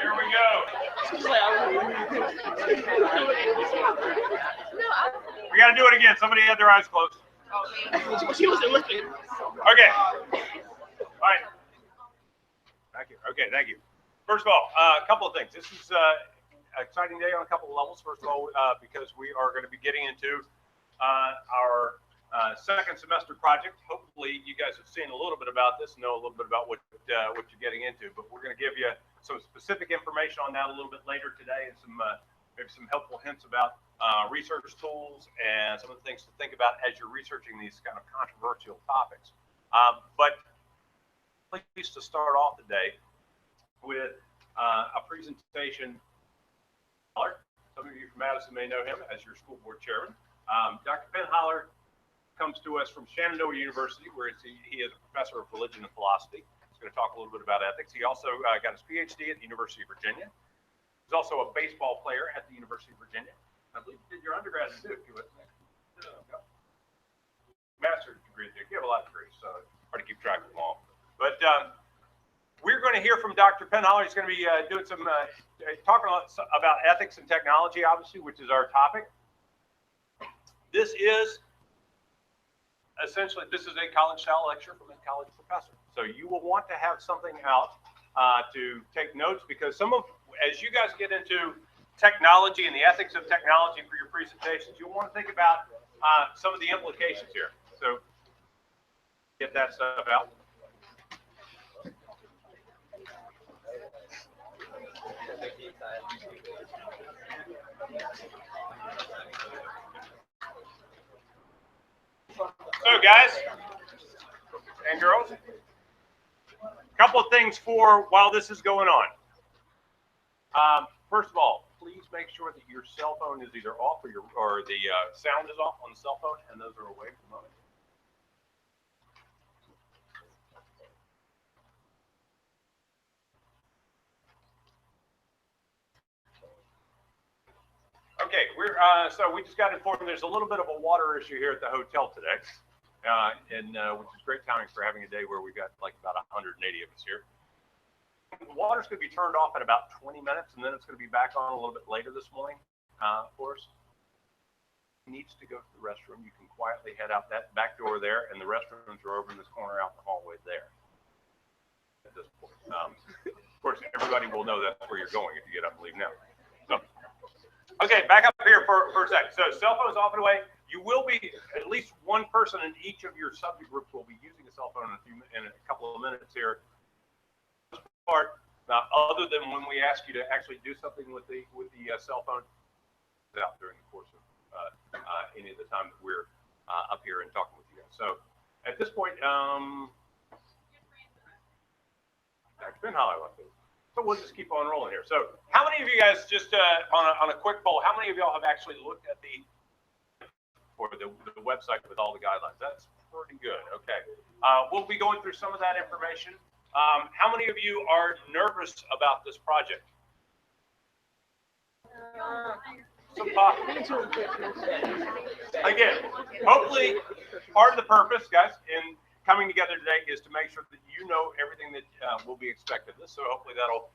Here we go. We got to do it again. Somebody had their eyes closed. She wasn't looking. Okay. All right. Thank you. Okay, thank you. First of all, a couple of things. This is an exciting day on a couple of levels. First of all, because we are going to be getting into our second semester project. Hopefully, you guys have seen a little bit about this, know a little bit about what you're getting into. But we're going to give you some specific information on that a little bit later today, and some maybe some helpful hints about research tools and some of the things to think about as you're researching these kind of controversial topics. But pleased to start off today with a presentation. Some of you from Madison may know him as your school board chairman. Dr. PennHollar comes to us from Shenandoah University, where he is a professor of religion and philosophy. He's going to talk a little bit about ethics. He also got his PhD at the University of Virginia. He's also a baseball player at the University of Virginia. I believe you did your undergrad at Duke. You went master's degree at Duke. You have a lot of degrees, so it's hard to keep track of them all. But we're going to hear from Dr. PennHollar. He's going to be doing some talking about ethics and technology, obviously, which is our topic. This is essentially a college-style lecture from a college professor. So you will want to have something out to take notes, because as you guys get into technology and the ethics of technology for your presentations, you'll want to think about some of the implications here. So get that stuff out. So guys and girls, a couple of things for while this is going on. First of all, please make sure that your cell phone is either off or the sound is off on the cell phone, and those are away for the moment. Okay, so we just got informed there's a little bit of a water issue here at the hotel today, which is great timing for having a day where we got like about 180 of us here. The water's going to be turned off in about 20 minutes, and then it's going to be back on a little bit later this morning for us. If you need to go to the restroom, you can quietly head out that back door there, and the restrooms are over in this corner out the hallway there. At this point, of course, everybody will know that's where you're going if you get up and leave now. So. Okay, back up here for a sec. So cell phones off and away. You will be, at least one person in each of your subject groups will be using a cell phone in a couple of minutes here. Part, other than when we ask you to actually do something with the cell phone, out during the course of any of the time that we're up here and talking with you guys. So at this point, Dr. PennHollar. So we'll just keep on rolling here. So how many of you guys, just on a quick poll, how many of y'all have actually looked at the website with all the guidelines? That's pretty good. Okay. We'll be going through some of that information. How many of you are nervous about this project? Again, hopefully part of the purpose, guys, in coming together today is to make sure that you know everything that will be expected of this. So hopefully that'll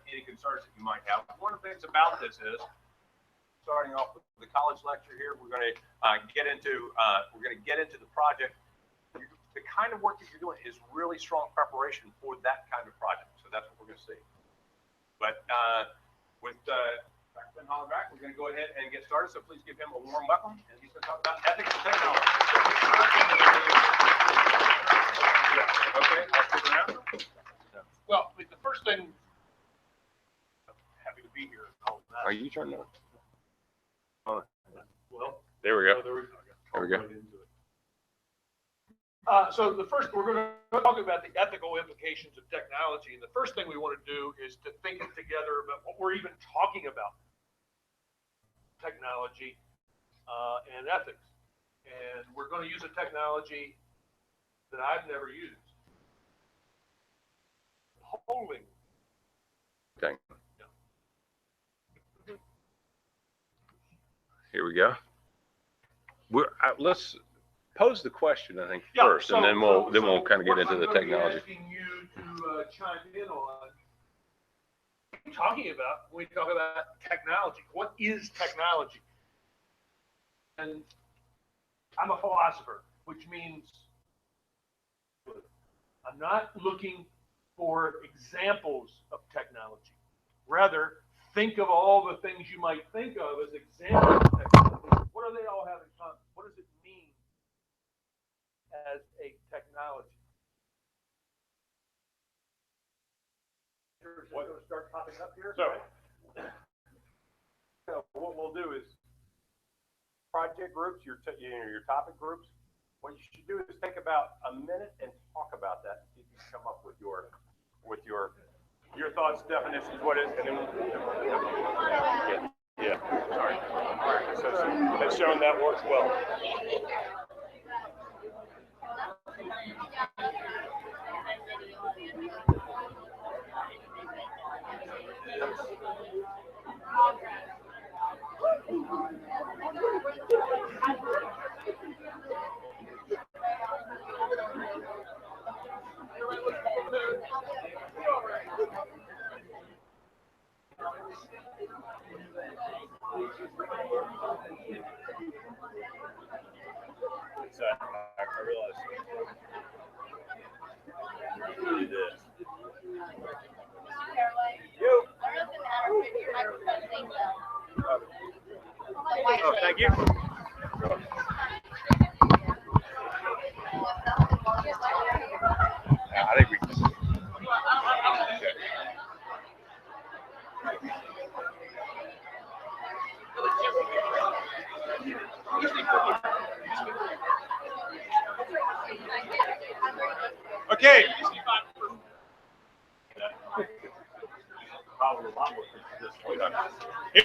any concerns that you might have. One of the things about this is, starting off with the college lecture here, we're going to get into the project. The kind of work that you're doing is really strong preparation for that kind of project. So that's what we're going to see. But with Dr. PennHollar back, we're going to go ahead and get started. So please give him a warm welcome. And he's going to talk about ethics and technology. Okay, I'll stick around. Well, the first thing, Happy to be here. Are you turning on? well, There we go. there we go. So the first, we're going to talk about the ethical implications of technology. And the first thing we want to do is to think together about what we're even talking about. Technology and ethics. And we're going to use a technology that I've never used. Polling. Okay. Here we go. pose the question, I think, Yeah, first, and then we'll kind of get what into the I'm gonna be technology. asking you to chime in on what are you talking about when we talk about technology. What is technology? And I'm a philosopher, which means I'm not looking for examples of technology. Rather, think of all the things you might think of as examples of technology. What do they all have in common? What does it mean as a technology? What's going to start popping up here? So what we'll do is project groups, your topic groups. What you should do is take about a minute and talk about that. See if you can come up with your thoughts, definitions, what is, and then yeah, sorry. Has shown that works well. I realize really this. You. Oh, thank you. I think we can. Okay.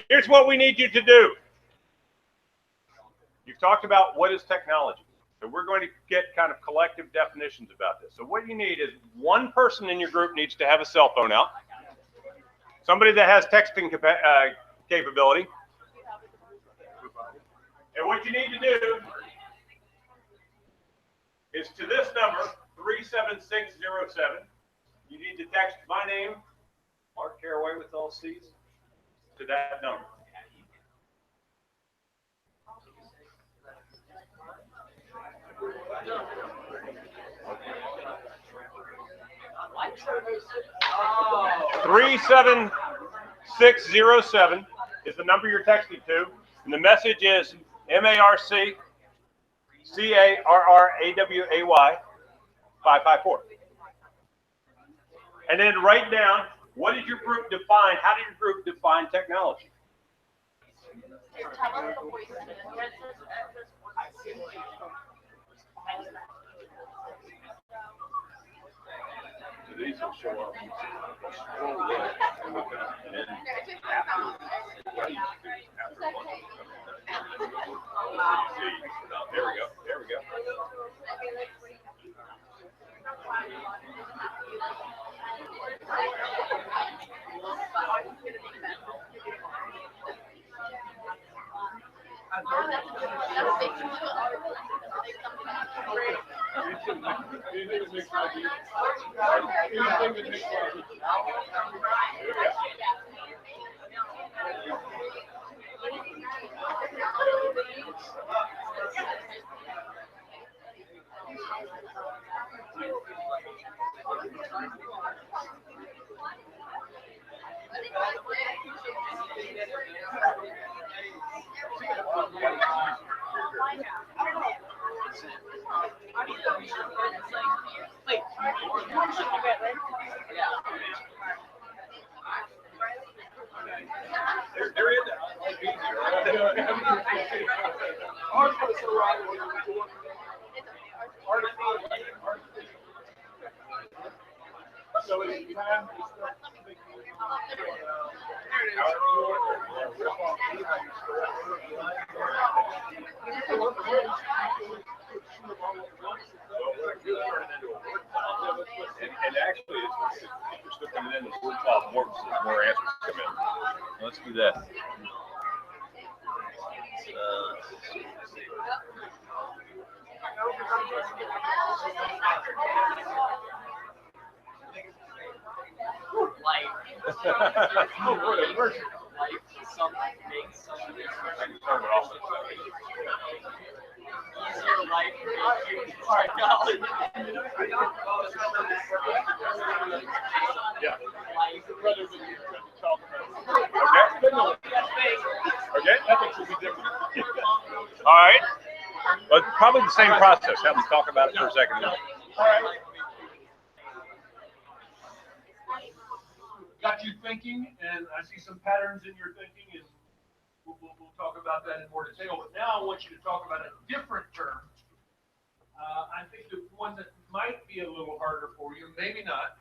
Here's what we need you to do. You've talked about what is technology. So we're going to get kind of collective definitions about this. So what you need is one person in your group needs to have a cell phone out. Somebody that has texting capability. And what you need to do is to this number, 37607. You need to text my name, Mark Caraway with all C's, to that number. Oh. 37607 is the number you're texting to, and the message is MARC CARRAWAY 554. And then write down, what did your group define? How did your group define technology? These will show up. There we go. There we go. So it's time to start and actually, if you're still coming in, the word cloud more answers come in. Let's do that. Yeah. Rather than talk about Okay. ethics will be different. All right. But probably the same process. Have them talk about it for a second. All right. Got you thinking, and I see some patterns in your thinking, and we'll talk about that in more detail. But now I want you to talk about a different term. I think the one that might be a little harder for you, maybe not.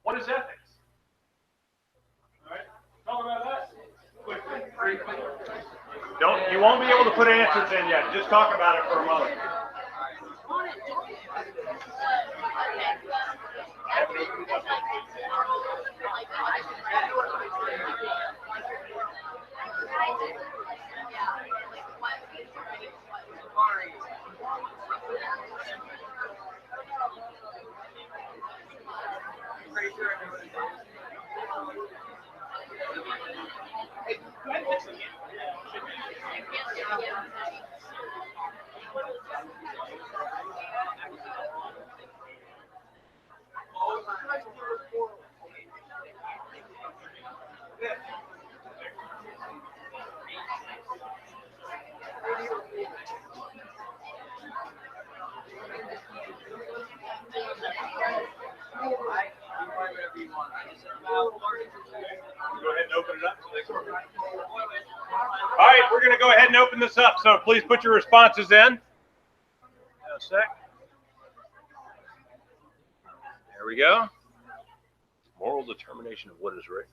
What is ethics? All right, talk about that quickly, briefly. You won't be able to put answers in yet. Just talk about it for a moment. Go ahead and open it up. All right, we're going to go ahead and open this up. So please put your responses in. A sec. There we go. Moral determination of what is right.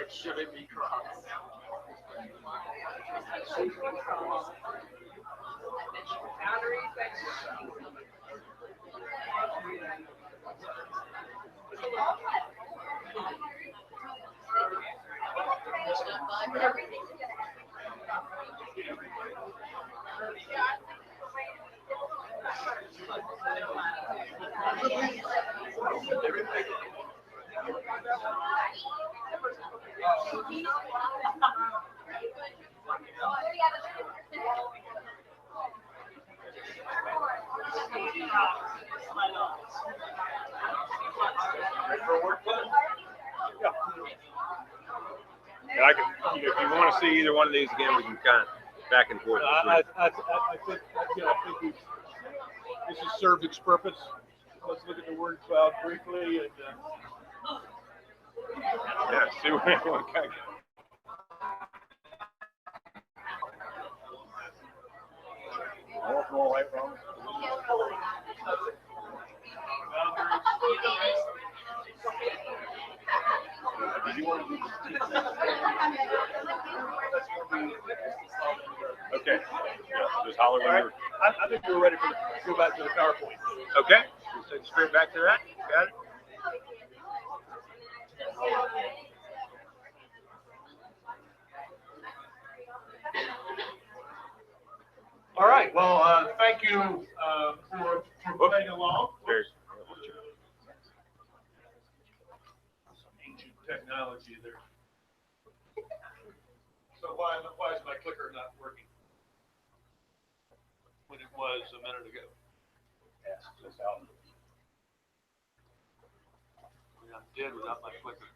Shouldn't be crossed. And I can, if you want to see either one of these again, we can kind of back and forth. I think this has served its purpose. Let's look at the word cloud briefly and. Yeah, see what kind of. Did you want to do Okay. Yeah, just holler when you're. I think we're ready to go back to the PowerPoint. Okay. Just take straight back to that. Got it. All right. Well, thank you for playing along. There's. Some ancient technology there. So why is my clicker not working when it was a minute ago? Ask this out. I'm dead without my clicker.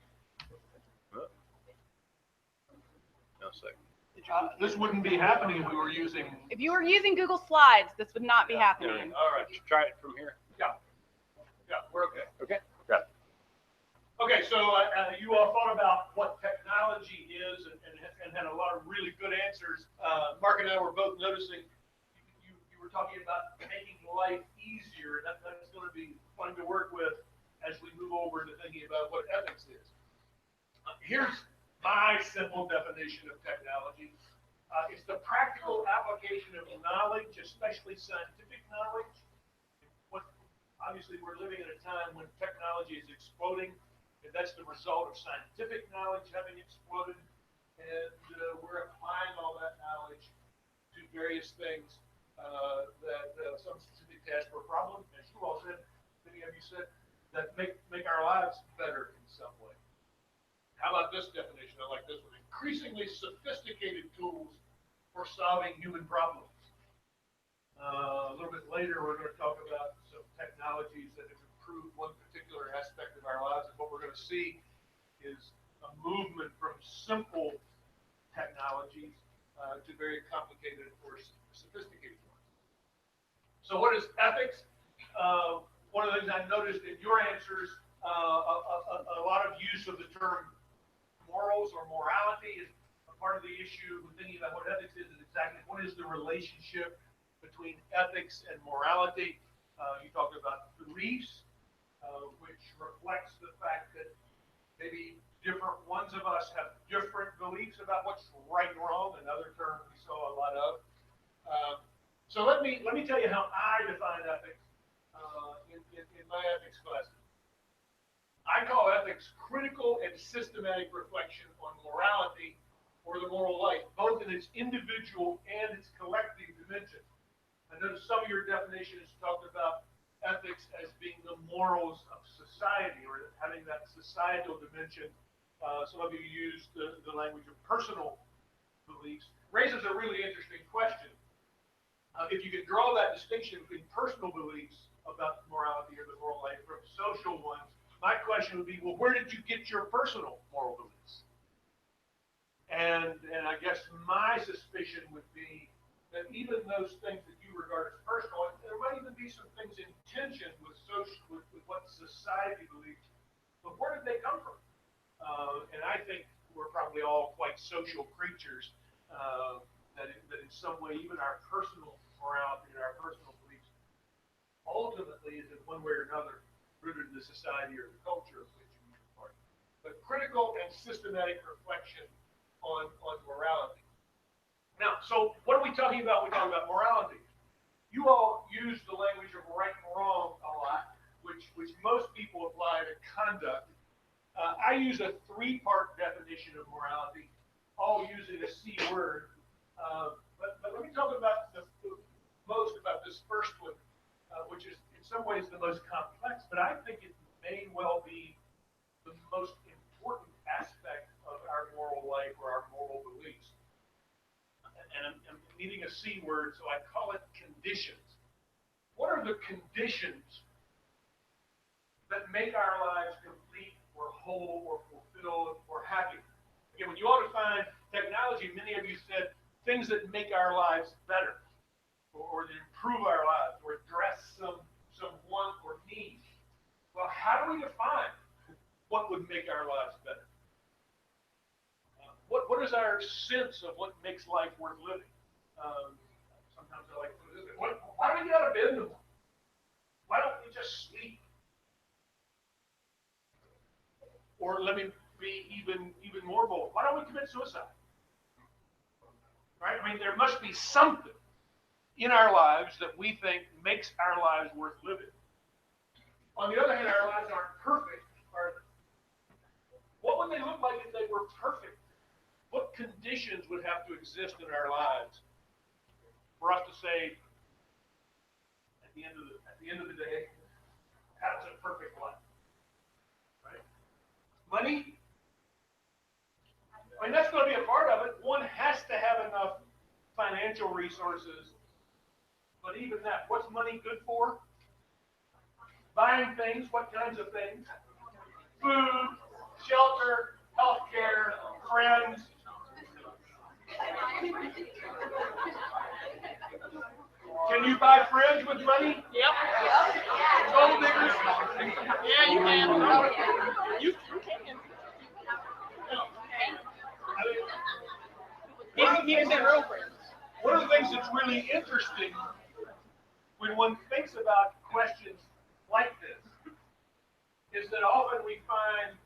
No second. This wouldn't be happening if we were using. If you were using Google Slides, this would not be happening. All right. Try it from here. Yeah, we're okay. Okay. Got it. Okay, so you all thought about what technology is and had a lot of really good answers. Mark and I were both noticing you were talking about making life easier, and that's going to be fun to work with as we move over to thinking about what ethics is. Here's my simple definition of technology. It's the practical application of knowledge, especially scientific knowledge. Obviously, we're living in a time when technology is exploding, and that's the result of scientific knowledge having exploded. And we're applying all that knowledge to various things some specific task or problem, as you all said, many of you said, that make our lives better in some way. How about this definition? I like this one. Increasingly sophisticated tools for solving human problems. A little bit later, we're going to talk about some technologies that have improved one particular aspect of our lives. And what we're going to see is a movement from simple technologies to very complicated or sophisticated ones. So what is ethics? One of the things I noticed in your answers, a lot of use of the term morals or morality is a part of the issue when thinking about what ethics is exactly what is the relationship between ethics and morality. You talked about beliefs, which reflects the fact that maybe different ones of us have different beliefs about what's right and wrong. Another term we saw a lot of. So let me tell you how I define ethics in my ethics classes. I call ethics critical and systematic reflection on morality or the moral life, both in its individual and its collective dimension. I noticed some of your definitions talked about ethics as being the morals of society or having that societal dimension. Some of you used the language of personal beliefs. Raises a really interesting question. If you could draw that distinction between personal beliefs about morality or the moral life from social ones, my question would be, well, where did you get your personal moral beliefs? And I guess my suspicion would be that even those things that you regard as personal, there might even be some things in tension with what society believes. But where did they come from? And I think we're probably all quite social creatures. That in some way, even our personal morality and our personal beliefs, ultimately, is in one way or another rooted in the society or the culture of which we are part. But critical and systematic reflection on morality. Now, so what are we talking about? We're talking about morality. You all use the language of right and wrong a lot, which most people apply to conduct. I use a three-part definition of morality, all using a C word. But let me talk about most about this first one, which is in some ways the most complex, but I think it may well be the most important aspect of our moral life or our moral beliefs. And I'm needing a C word, so I call it conditions. What are the conditions that make our lives complete or whole or fulfilled or happy? Again, when you all define technology, many of you said things that make our lives better or that improve our lives or address some want or need. Well, how do we define what would make our lives better? What is our sense of what makes life worth living? Sometimes I like to put it this way. Why do we get out of bed in the morning? Why don't we just sleep? Or let me be even more bold. Why don't we commit suicide? Right? I mean, there must be something in our lives that we think makes our lives worth living. On the other hand, our lives aren't perfect, are they? What would they look like if they were perfect? What conditions would have to exist in our lives for us to say, at the end of the day, that's a perfect life? Right? Money? I mean, that's going to be a part of it. One has to have enough financial resources. But even that, what's money good for? Buying things, what kinds of things? Food, shelter, healthcare, friends. Can you buy friends with money? Yep. Gold diggers? Yeah, you can. You can. One of the things that's really interesting when one thinks about questions like this is that often we find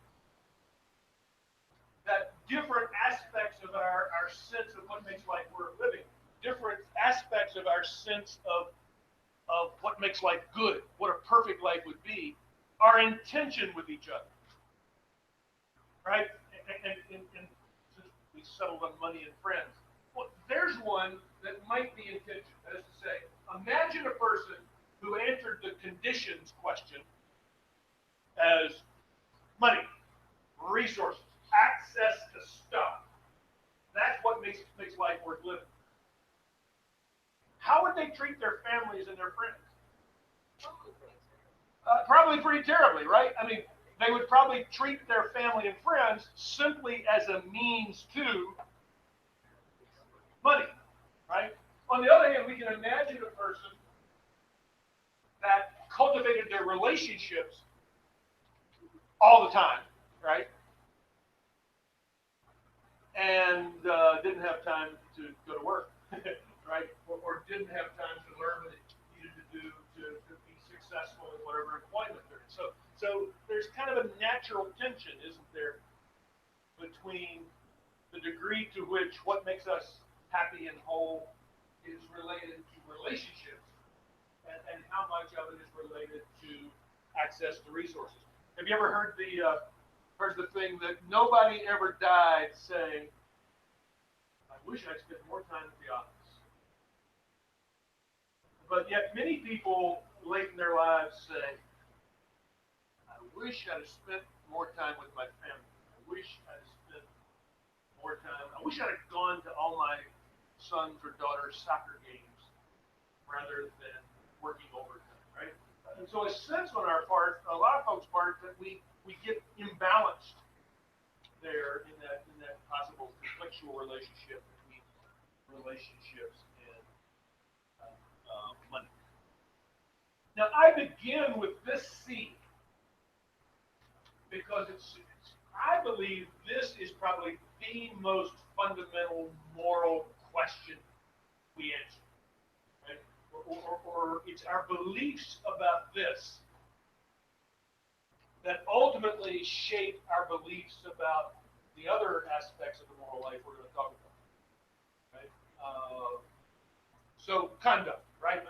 our sense of what makes life worth living, different aspects of our sense of what makes life good, what a perfect life would be, are in tension with each other. Right? And since we settled on money and friends, well, there's one that might be in tension. That is to say, imagine a person who answered the conditions question as money, resources, access to stuff. That's what makes life worth living. How would they treat their families and their friends? Probably pretty terribly, right? I mean, they would probably treat their family and friends simply as a means to money, right? On the other hand, we can imagine a person that cultivated their relationships all the time, right? And didn't have time to go to work, right? Or didn't have time to learn what it needed to do to be successful in whatever employment they're in. So there's kind of a natural tension, isn't there, between the degree to which what makes us happy and whole is related to relationships and how much of it is related to access to resources. Have you ever heard the thing that nobody ever died saying, I wish I'd spent more time at the office? But yet many people late in their lives say, I wish I'd have spent more time with my family. I wish I'd have spent more time. I wish I'd have gone to all my sons or daughters' soccer games rather than working overtime, right? And so a sense on our part, a lot of folks' part, that we get imbalanced there in that possible conflictual relationship between relationships and money. Now I begin with this seed because I believe this is probably the most fundamental moral question we answer. Right? Or it's our beliefs about this that ultimately shape our beliefs about the other aspects of the moral life we're going to talk about. Right? So conduct, right?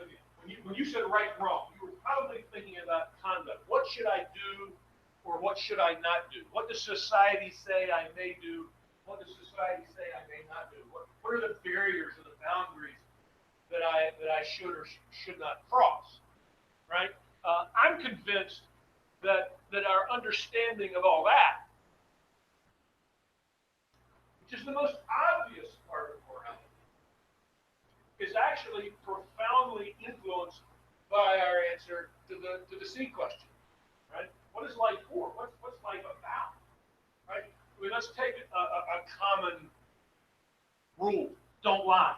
When you said right and wrong, you were probably thinking about conduct. What should I do or what should I not do? What does society say I may do? What does society say I may not do? What are the barriers or the boundaries that I should or should not cross? Right? I'm convinced that our understanding of all that, which is the most obvious part of morality, is actually profoundly influenced by our answer to the C question. Right? What is life for? What's life about? Right? I mean, let's take a common rule: don't lie.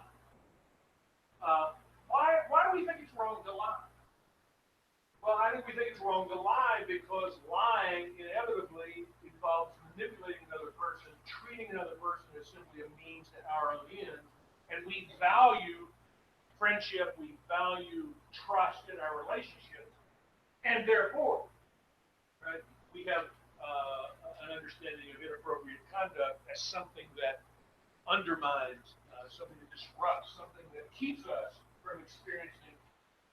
Why do we think it's wrong to lie? Well, I think we think it's wrong to lie because lying inevitably involves manipulating another person, treating another person as simply a means to our own ends, and we value friendship, we value trust in our relationships, and therefore, right, we have an understanding of inappropriate conduct as something that undermines, something that disrupts, something that keeps us from experiencing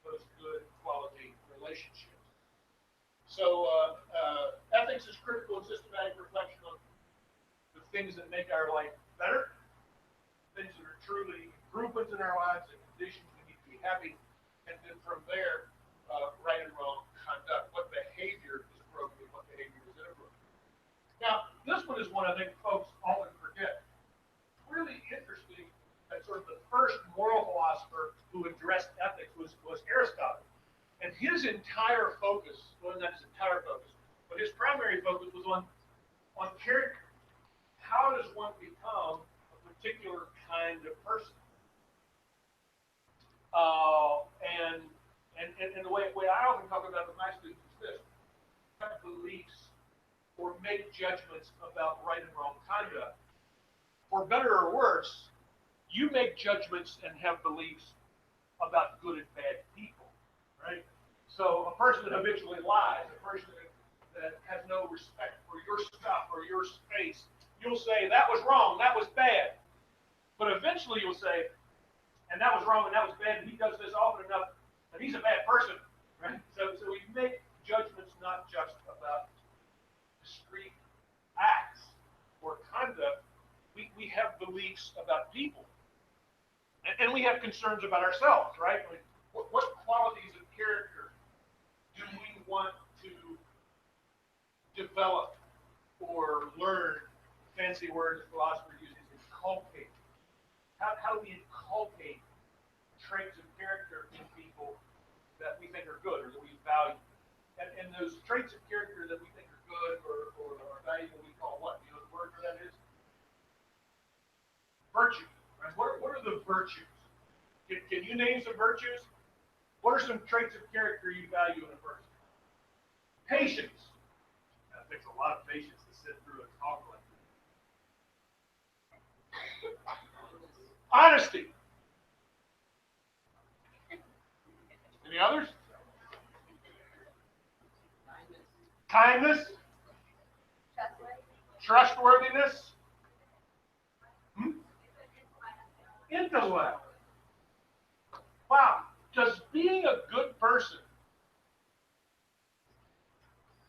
those good quality relationships. So ethics is critical and systematic reflection on the things that make our life better, things that are truly improvements in our lives and conditions we need to be happy, and then from there, right and wrong conduct. What behavior is appropriate, what behavior is inappropriate. Now, this one is one I think folks often forget. It's really interesting that sort of the first moral philosopher who addressed ethics was Aristotle. And his entire focus, well, not his entire focus, but his primary focus was on character. How does one become a particular kind of person? And the way I often talk about it with my students is this: have beliefs or make judgments about right and wrong conduct. For better or worse, you make judgments and have beliefs about good and bad people, right? So a person that habitually lies, a person that has no respect for your stuff or your space, you'll say, that was wrong, that was bad. But eventually you'll say, and that was wrong and that was bad, and he does this often enough, and he's a bad person. Right? So we make judgments not just about discrete acts or conduct. We have beliefs about people. And we have concerns about ourselves, right? I mean, what qualities of character do we want to develop or learn? Fancy words philosophers use is inculcate. How do we inculcate traits of character in people that we think are good or that we value? And those traits of character that we think are good or are valuable, we call what? You know what the word for that is? Virtue. Right? What are the virtues? Can you name some virtues? What are some traits of character you value in a person? Patience. That takes a lot of patience to sit through a talk like this. Honesty. Any others? Kindness. Trustworthiness. Intellect. Wow. Does being a good person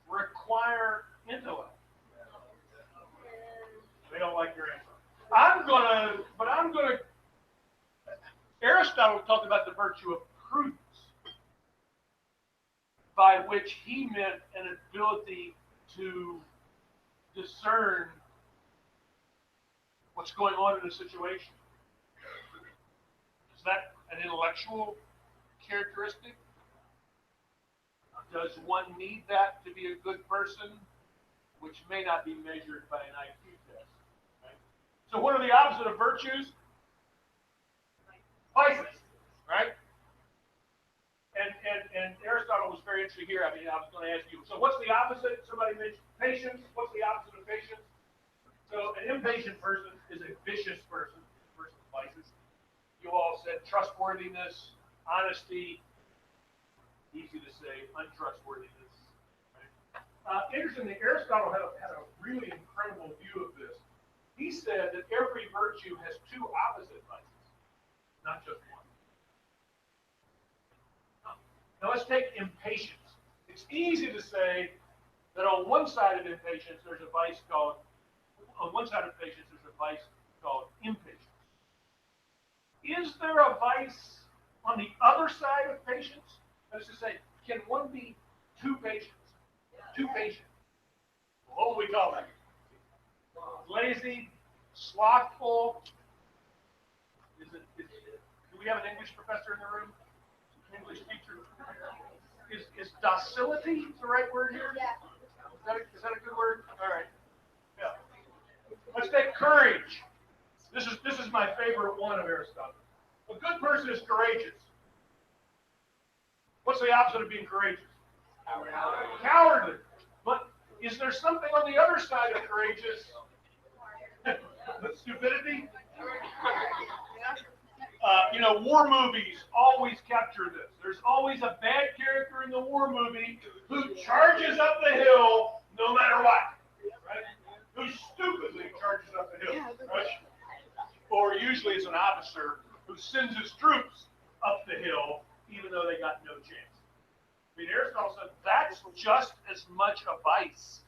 require intellect? They don't like your answer. Aristotle talked about the virtue of prudence, by which he meant an ability to discern what's going on in a situation. Is that an intellectual characteristic? Does one need that to be a good person, which may not be measured by an IQ test? Right? So what are the opposite of virtues? Vices, right? And Aristotle was very interesting here. I mean, I was going to ask you, so what's the opposite? Somebody mentioned patience. What's the opposite of patience? So an impatient person is a vicious person, person of vices. You all said trustworthiness, honesty, easy to say, untrustworthiness. Right? Interestingly, Aristotle had a really incredible view of this. He said that every virtue has two opposite vices, not just one. Now let's take impatience. It's easy to say that on one side of impatience there's a vice called impatience. Is there a vice on the other side of patience? That is to say, can one be too patient? Too patient. What do we call that? Lazy, slothful. Do we have an English professor in the room? English teacher. Is docility the right word here? Yeah. Is that a good word? All right. Yeah. Let's take courage. This is my favorite one of Aristotle. A good person is courageous. What's the opposite of being courageous? Cowardly. But is there something on the other side of courageous? Stupidity? War movies always capture this. There's always a bad character in the war movie who charges up the hill no matter what. Right? Who stupidly charges up the hill. Right? Or usually it's an officer who sends his troops up the hill even though they got no chance. I mean, Aristotle said that's just as much a vice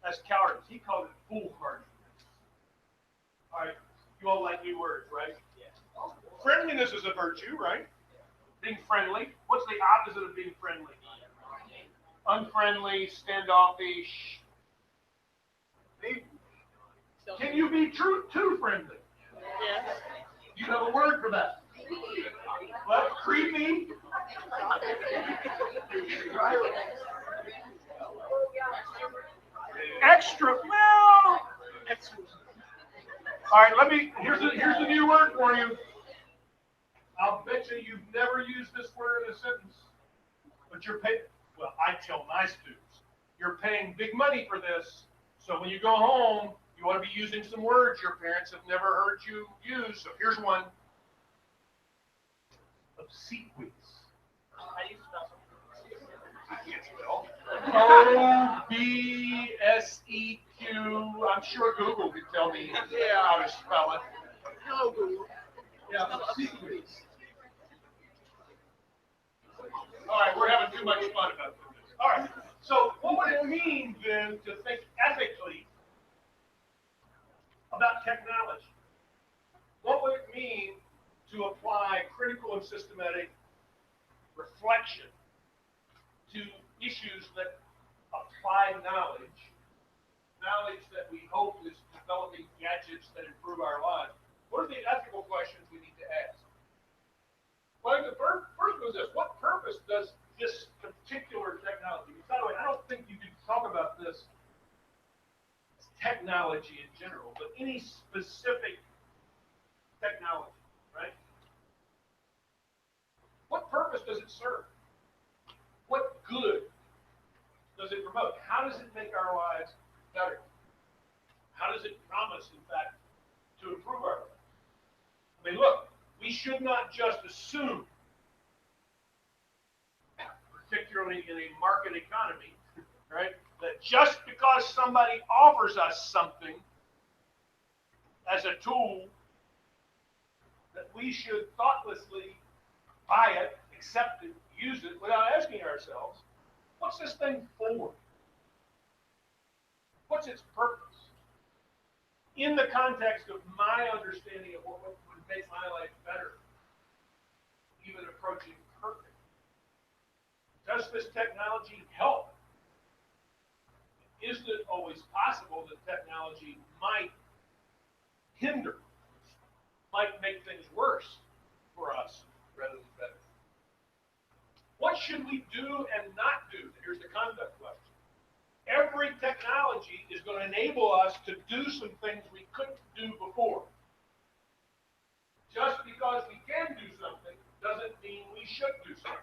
as cowardice. He called it foolhardy. All right, you all like new words, right? Yeah. Friendliness is a virtue, right? Being friendly. What's the opposite of being friendly? Unfriendly, standoffish. Can you be too friendly? Yes. You have a word for that. What? Creepy? Extra. Well. All right. Here's a new word for you. I'll bet you've never used this word in a sentence, but you're paying. Well, I tell my students, you're paying big money for this, so when you go home, you want to be using some words your parents have never heard you use. So here's one. Obsequious. How do you spell I can't spell. OBSEQ. I'm sure Google could tell me how to spell it. No, Google. Yeah, secrets. All right, we're having too much fun about this. All right, so what would it mean then to think ethically about technology? What would it mean to apply critical and systematic reflection to issues that apply knowledge that we hope is developing gadgets that improve our lives? What are the ethical questions we need to ask? Well, the first was this: what purpose does this particular technology? By the way, I don't think you can talk about this technology in general, but any specific technology, right? What purpose does it serve? What good does it promote? How does it make our lives better? How does it promise, in fact, to improve our lives? I mean, look, we should not just assume, particularly in a market economy, right, that just because somebody offers us something as a tool, that we should thoughtlessly buy it, accept it, use it, without asking ourselves, what's this thing for? What's its purpose? In the context of my understanding of what would make my life better, even approaching perfect. Does this technology help? Is it always possible that technology might hinder, might make things worse for us rather than better? What should we do and not do? Here's the conduct question. Every technology is going to enable us to do some things we couldn't do before. Just because we can do something doesn't mean we should do something.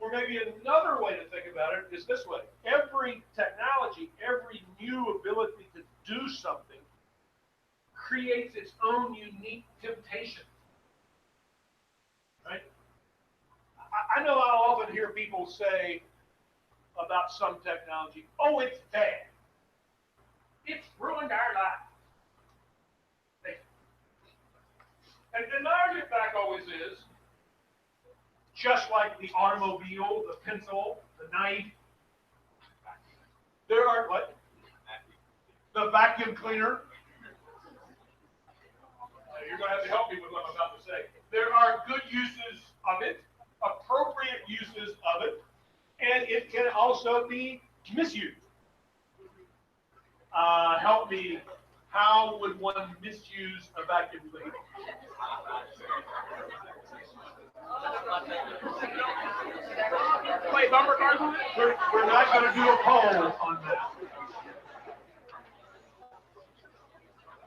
Or maybe another way to think about it is this way. Every technology, every new ability to do something creates its own unique temptation. Right? I know I'll often hear people say about some technology, oh, it's bad. It's ruined our lives. And the argument back always is, just like the automobile, the pencil, the knife, there are what? The vacuum cleaner. You're going to have to help me with what I'm about to say. There are good uses of it, appropriate uses of it, and it can also be misused. Help me. How would one misuse a vacuum cleaner? Wait, bumper cars on it? We're not going to do a poll on that.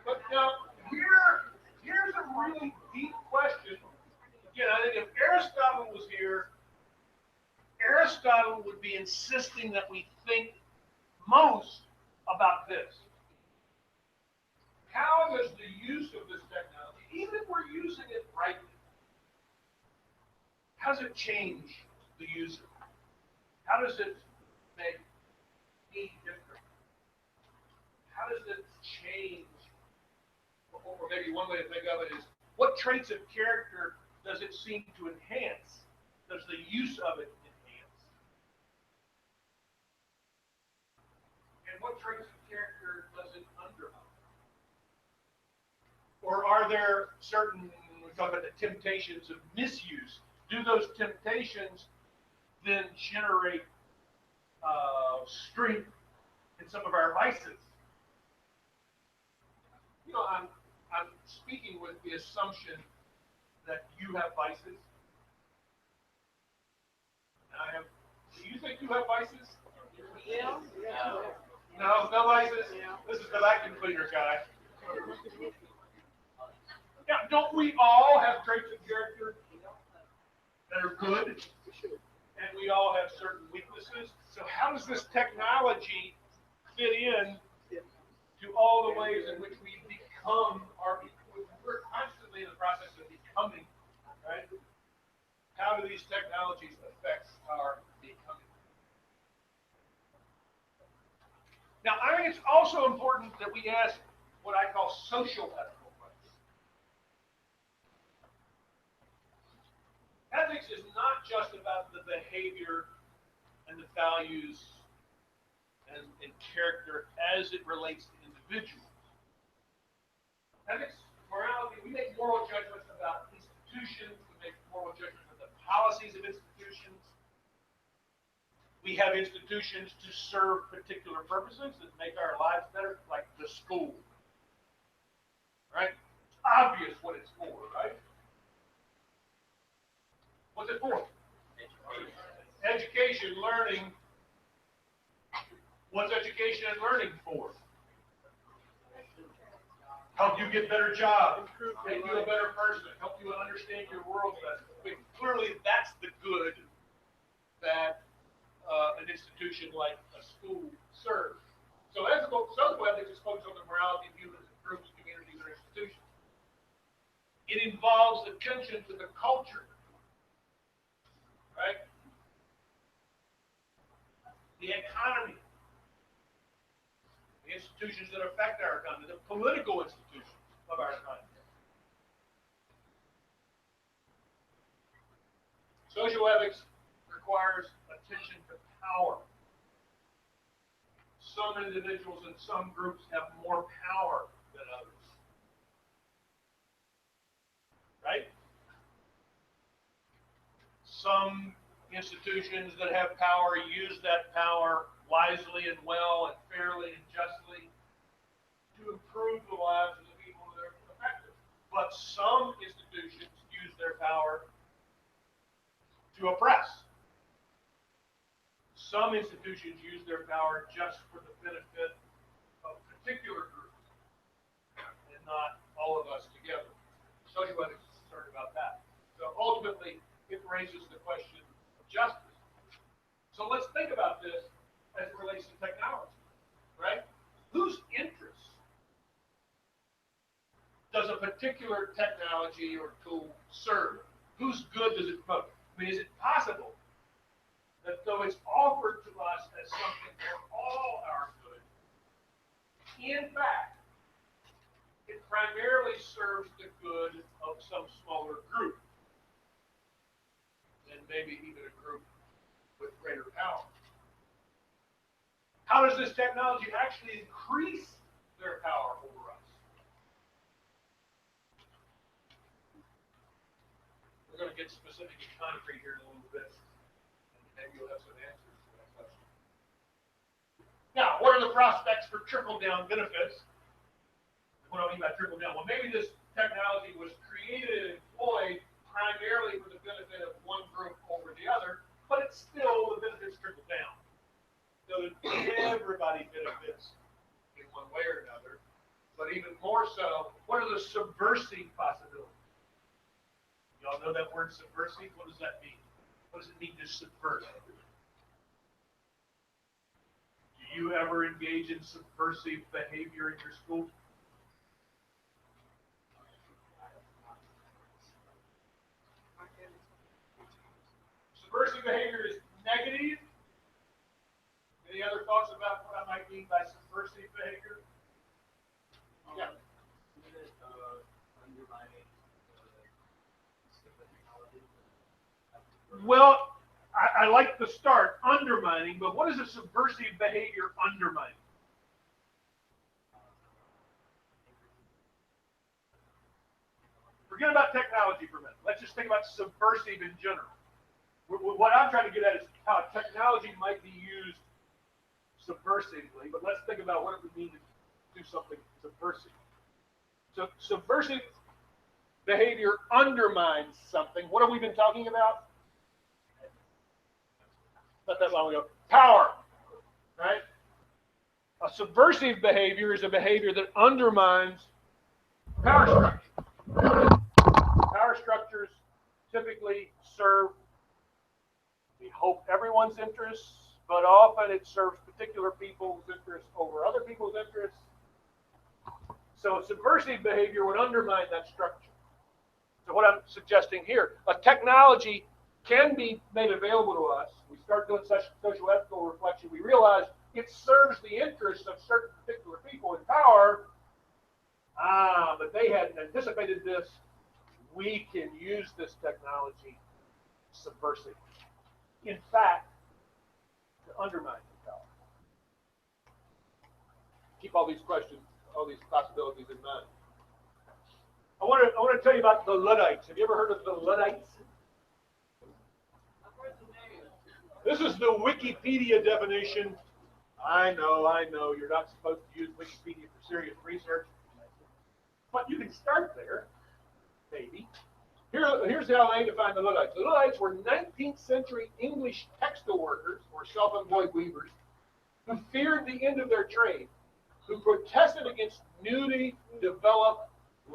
But now, here's a really deep question. Again, I think if Aristotle was here, Aristotle would be insisting that we think most about this. How does the use of this technology, even if we're using it rightly, how does it change the user? How does it make me different? How does it change? Or maybe one way to think of it is, what traits of character does it seem to enhance? Does the use of it enhance? And what traits of character does it undermine? Or are there certain, we talk about the temptations of misuse? Do those temptations then generate strength in some of our vices? You know, I'm speaking with the assumption that you have vices. And I have. Do you think you have vices? Yeah. No vices. Yeah. This is the vacuum cleaner guy. Yeah, don't we all have traits of character that are good? And we all have certain weaknesses. So how does this technology fit in to all the ways in which we become we're constantly in the process of becoming, right? How do these technologies affect our becoming? Now, I think it's also important that we ask what I call social ethical questions. Ethics is not just about the behavior and the values and character as it relates to individuals. Ethics, morality, we make moral judgments about institutions, we make moral judgments of the policies of institutions. We have institutions to serve particular purposes that make our lives better, like the school. Right? It's obvious what it's for, right? What's it for? Education, learning. What's education and learning for? Help you get better jobs, make you a better person, help you understand your world better. I mean, clearly, that's the good that an institution like a school serves. So social ethics is focused on the morality of humans, groups, communities, or institutions. It involves attention to the culture, right? The economy, the institutions that affect our economy, the political institutions of our economy. Social ethics requires attention to power. Some individuals and some groups have more power than others. Right? Some institutions that have power use that power wisely and well and fairly and justly to improve the lives of the people that are affected. But some institutions use their power to oppress. Some institutions use their power just for the benefit of particular groups and not all of us together. Social ethics is concerned about that. So ultimately, it raises the question of justice. So let's think about this as it relates to technology, right? Whose interests does a particular technology or tool serve? Whose good does it promote? I mean, is it possible that though it's offered to us as something for all our good, in fact, it primarily serves the good of some smaller group, and maybe even a group with greater power? How does this technology actually increase their power over us? We're going to get specific and concrete here in a little bit, and maybe you'll have some answers to that question. Now, what are the prospects for trickle-down benefits? What do I mean by trickle-down? Well, maybe this technology was created and employed primarily for the benefit of one group over the other, but it's still the benefits trickle down. So that everybody benefits in one way or another, but even more so, what are the subversive possibilities? Y'all know that word subversive? What does that mean? What does it mean to subvert? Do you ever engage in subversive behavior in your school? Subversive behavior is negative. Any other thoughts about what I might mean by subversive behavior? Yeah. Well, I like the start, undermining, but what is a subversive behavior undermining? Forget about technology for a minute. Let's just think about subversive in general. What I'm trying to get at is how technology might be used subversively, but let's think about what it would mean to do something subversive. So subversive behavior undermines something. What have we been talking about? Not that long ago. Power, right? A subversive behavior is a behavior that undermines power structures. Power structures typically serve, we hope, everyone's interests, but often it serves particular people's interests over other people's interests. So subversive behavior would undermine that structure. So what I'm suggesting here, a technology can be made available to us. We start doing such social ethical reflection. We realize it serves the interests of certain particular people in power, they hadn't anticipated this. We can use this technology subversive. In fact, to undermine the power. Keep all these questions, all these possibilities in mind. I want to tell you about the Luddites. Have you ever heard of the Luddites? This is the Wikipedia definition. I know, you're not supposed to use Wikipedia for serious research, but you can start there, maybe. Here's how they define the Luddites. The Luddites were 19th century English textile workers, or self-employed weavers, who feared the end of their trade, who protested against newly developed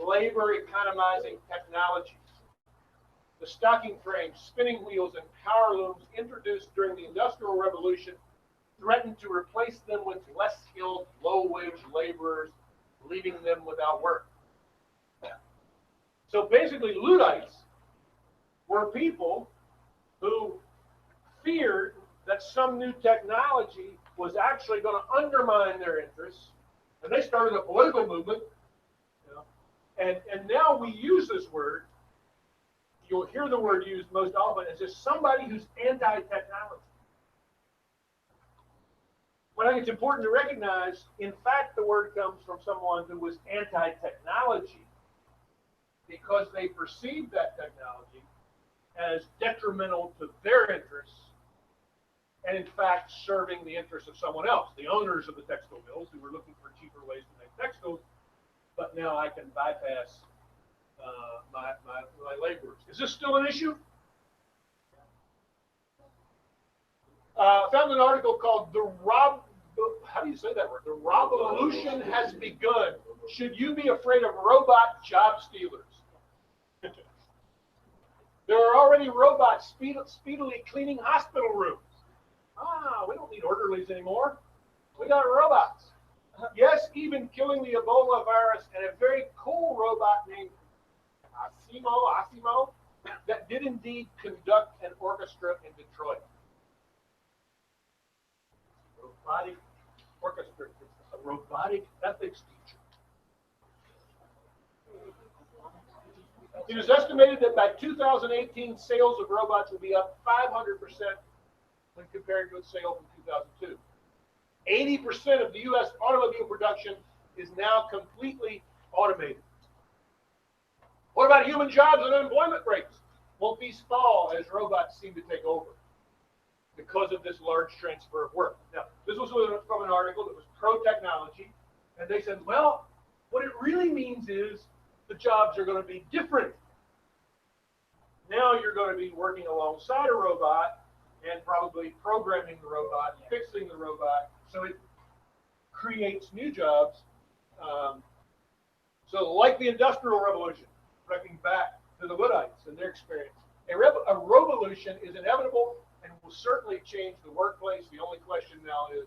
labor economizing technologies. The stocking frames, spinning wheels, and power looms introduced during the Industrial Revolution threatened to replace them with less skilled, low-wage laborers, leaving them without work. So basically, Luddites were people who feared that some new technology was actually going to undermine their interests, and they started a political movement. And now we use this word. You'll hear the word used most often as just somebody who's anti-technology. But I think it's important to recognize, in fact, the word comes from someone who was anti-technology because they perceived that technology as detrimental to their interests and, in fact, serving the interests of someone else, the owners of the textile mills who were looking for cheaper ways to make textiles, but now I can bypass my laborers. Is this still an issue? Found an article called how do you say that word? The Revolution has begun. Should you be afraid of robot job stealers? There are already robots speedily cleaning hospital rooms. We don't need orderlies anymore. We got robots. Yes, even killing the Ebola virus, and a very cool robot named Asimo, that did indeed conduct an orchestra in Detroit. Robotic orchestra, a robotic ethics teacher. It is estimated that by 2018, sales of robots will be up 500% when compared to its sale from 2002. 80% of the U.S. automobile production is now completely automated. What about human jobs and unemployment rates? Won't these fall as robots seem to take over because of this large transfer of work? Now, this was from an article that was pro-technology, and they said, well, what it really means is the jobs are going to be different. Now you're going to be working alongside a robot and probably programming the robot, fixing the robot, so it creates new jobs. So like the Industrial Revolution, looking back to the Luddites and their experience, a revolution is inevitable and will certainly change the workplace. The only question now is,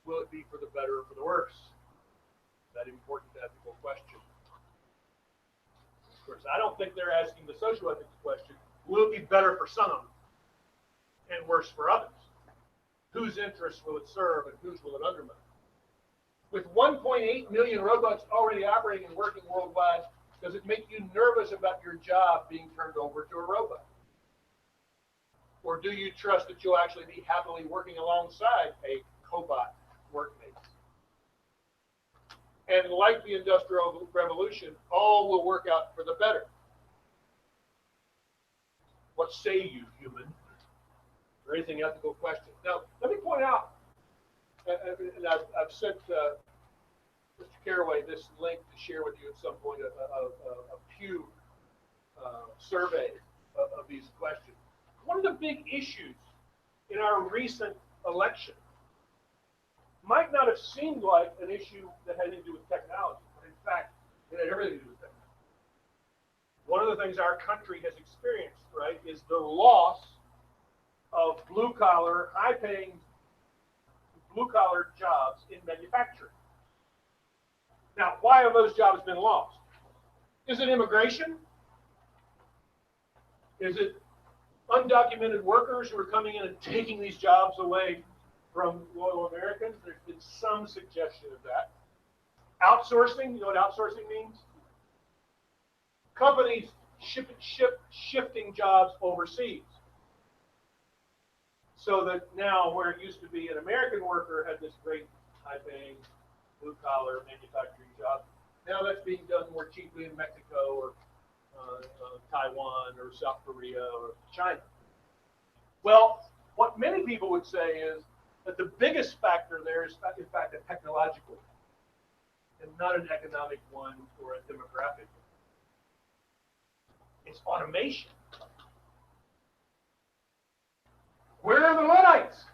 will it be for the better or for the worse? That important ethical question. Of course, I don't think they're asking the social ethics question, will it be better for some and worse for others? Whose interests will it serve and whose will it undermine? With 1.8 million robots already operating and working worldwide, does it make you nervous about your job being turned over to a robot? Or do you trust that you'll actually be happily working alongside a cobot workmate? And like the Industrial Revolution, all will work out for the better. What say you, human? Raising ethical questions. Now, let me point out, and I've sent Mr. Carraway this link to share with you at some point, a Pew survey of these questions. One of the big issues in our recent election might not have seemed like an issue that had anything to do with technology, but in fact, it had everything to do with technology. One of the things our country has experienced, right, is the loss of blue-collar, high-paying blue-collar jobs in manufacturing. Now, why have those jobs been lost? Is it immigration? Is it undocumented workers who are coming in and taking these jobs away from loyal Americans? There's been some suggestion of that. Outsourcing, you know what outsourcing means? companies shifting jobs overseas. So that now where it used to be an American worker had this great high-paying blue-collar manufacturing job, now that's being done more cheaply in Mexico or Taiwan or South Korea or China. Well, what many people would say is that the biggest factor there is, in fact, a technological one, and not an economic one or a demographic one. It's automation. Where are the Luddites?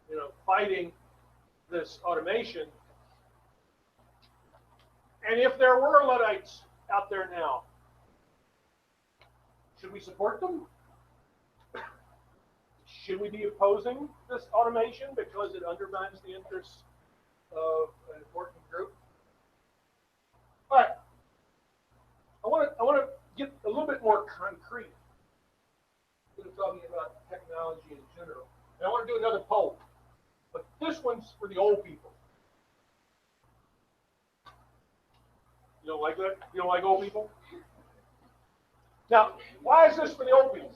You know, fighting this automation. And if there were Luddites out there now, should we support them? Should we be opposing this automation because it undermines the interests of an important group? All right. I want to get a little bit more concrete. We're talking about technology in general. And I want to do another poll, but this one's for the old people. You don't like that? You don't like old people? Now, why is this for the old people?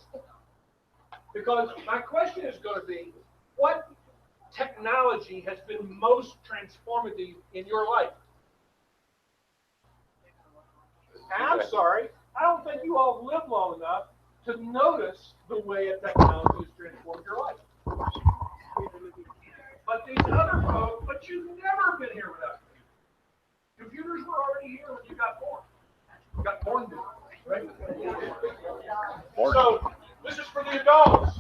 Because my question is going to be, what technology has been most transformative in your life? And I'm sorry, I don't think you all lived long enough to notice the way a technology has transformed your life. But these other folks, but you've never been here without computers. Computers were already here when you got born. You got born with it, right? So this is for the adults,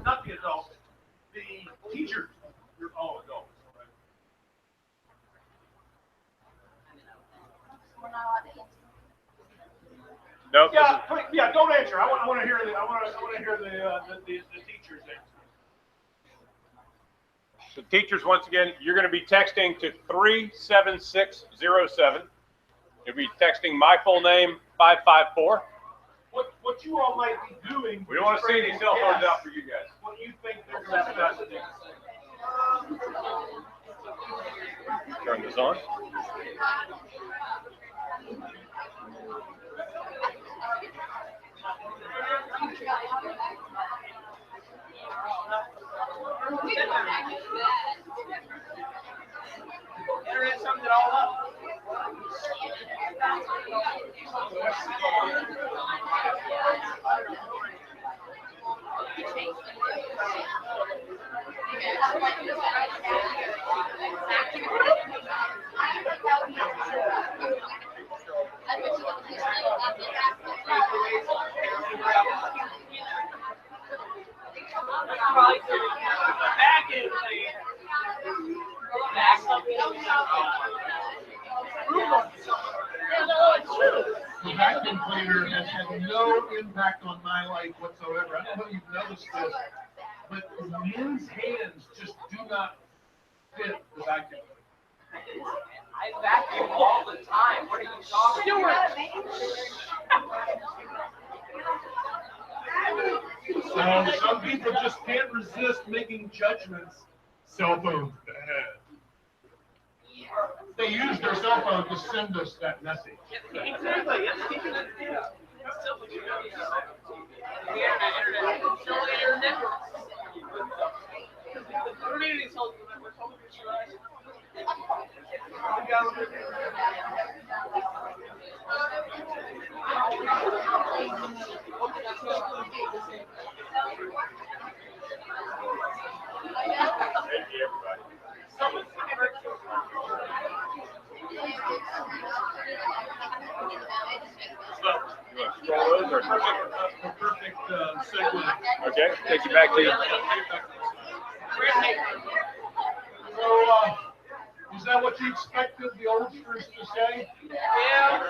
not the adults, the teachers. You're all adults. Right? Nope. Yeah, please, yeah. Don't answer. I want to hear the. I want to hear the teachers answer. So teachers, once again, you're going to be texting to 37607. You'll be texting my full name 554. What you all might be doing. We don't want to see any cell phones out for you guys. What you think they're going to Turn this on. Internet summed it all up. The vacuum cleaner has had no impact on my life whatsoever. I don't know if you've noticed this, but men's hands just do not fit the vacuum cleaner. I vacuum all the time. What are you talking about? So some people just can't resist making judgments. Cell phones bad. They use their cell phone to send us that message. Exactly. Perfect segue. Okay, take you back to So, is that what you expected the oldsters to say? Yeah.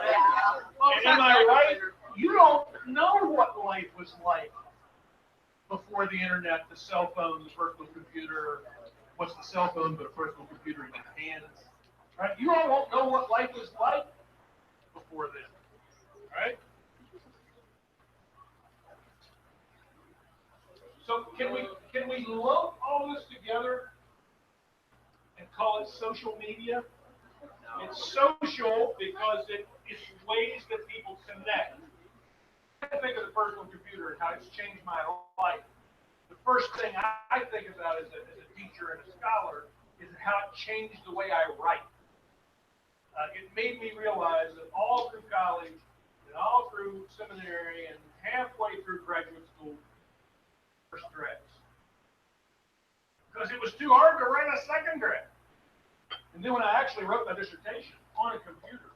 And am I right? You don't know what life was like before the internet, the cell phone, the personal computer. What's the cell phone but a personal computer in your hands? Right? You all won't know what life was like before then. Right? So can we lump all this together and call it social media? It's social because it's ways that people connect. I think of the personal computer and how it's changed my life. The first thing I think about as a teacher and a scholar is how it changed the way I write. It made me realize that all through college and all through seminary and halfway through graduate school, first drafts. Because it was too hard to write a second draft. And then when I actually wrote my dissertation on a computer,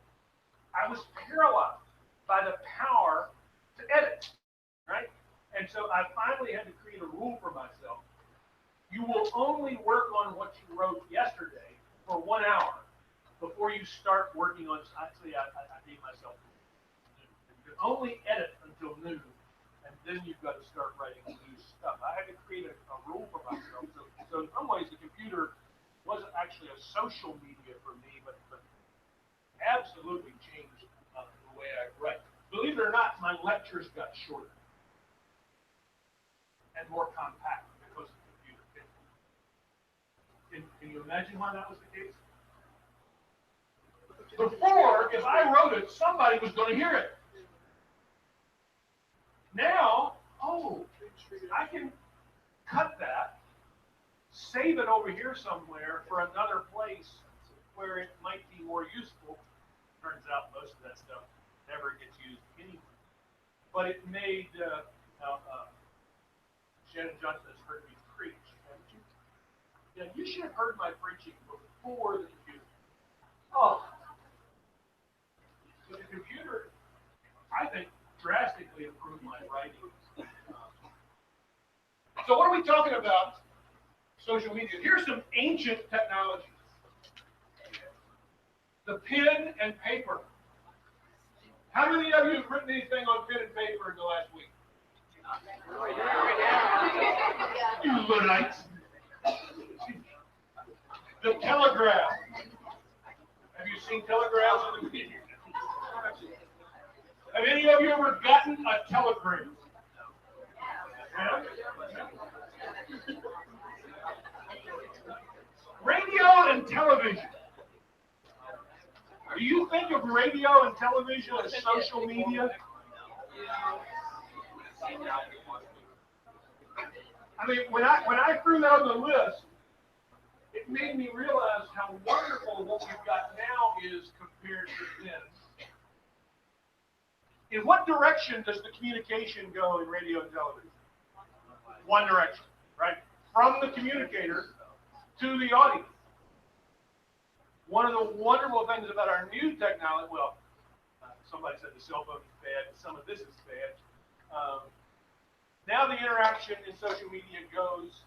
I was paralyzed by the power to edit, right? And so I finally had to create a rule for myself. You will only work on what you wrote yesterday for 1 hour before you start working on, actually, I gave myself noon. You can only edit until noon, and then you've got to start writing new stuff. I had to create a rule for myself. So in some ways, the computer wasn't actually a social media for me, but absolutely changed the way I write. Believe it or not, my lectures got shorter and more compact because of the computer. Can you imagine why that was the case? Before, if I wrote it, somebody was going to hear it. Now, I can cut that, save it over here somewhere for another place where it might be more useful. Turns out most of that stuff never gets used anyway. But it made, Shannon Johnson has heard me preach, haven't you? Yeah, you should have heard my preaching before the computer. Oh. So the computer, I think, drastically improved my writing. So what are we talking about? Social media. Here's some ancient technologies. The pen and paper. How many of you have written anything on pen and paper in the last week? You Luddites. The telegraph. Have you seen telegraphs on the video? Have any of you ever gotten a telegram? Yeah? Radio and television. Do you think of radio and television as social media? I mean, when I threw that on the list, it made me realize how wonderful what we've got now is compared to then. In what direction does the communication go in radio and television? One direction, right? From the communicator to the audience. One of the wonderful things about our new technology, well, somebody said the cell phone is bad, some of this is bad. Now the interaction in social media goes,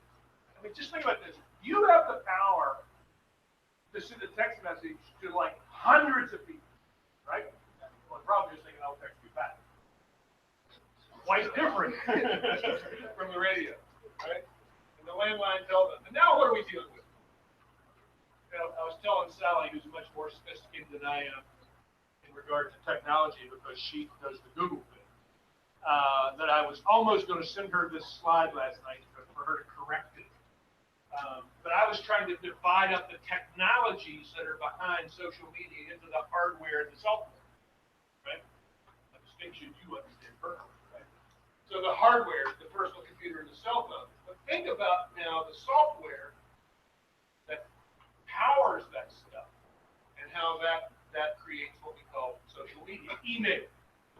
I mean, just think about this. You have the power to send a text message to like hundreds of people, right? Well, probably just thinking I'll text you back. Quite different from the radio, right? And the landline telephone. And now what are we dealing with? You know, I was telling Sally, who's much more sophisticated than I am in regard to technology because she does the Google thing, that I was almost going to send her this slide last night for her to correct it. But I was trying to divide up the technologies that are behind social media into the hardware and the software, right? A distinction you understand perfectly, right? So the hardware, the personal computer and the cell phone. But think about now the software that powers that stuff and how that creates what we call social media. Email.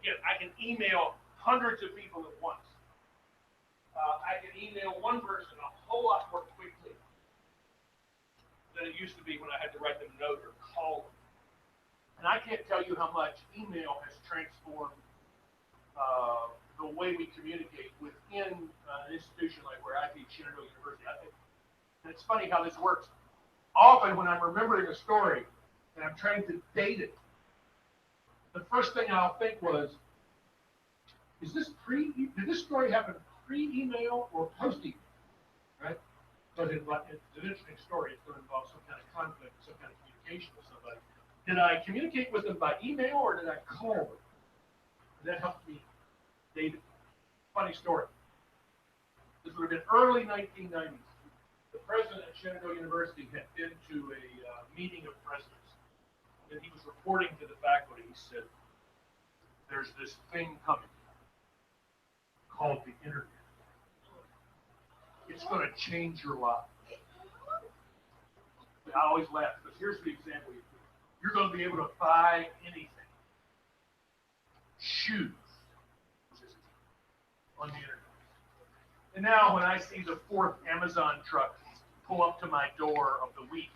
Again, I can email hundreds of people at once. I can email one person a whole lot more quickly than it used to be when I had to write them a note or call them. And I can't tell you how much email has transformed the way we communicate within an institution like where I teach, Shenandoah University. And it's funny how this works. Often when I'm remembering a story and I'm trying to date it, the first thing I'll think was, did this story happen pre-email or post-email, right? But it's an interesting story. It's going to involve some kind of conflict, some kind of communication with somebody. Did I communicate with them by email or did I call them? That helped me date it. Funny story. This would have been early 1990s. The president at Shenandoah University had been to a meeting of presidents reporting to the faculty, he said, there's this thing coming called the internet. It's going to change your life. I always laugh because here's the example. You're going to be able to buy anything. Shoes on the internet. And now when I see the 4th Amazon truck pull up to my door of the week,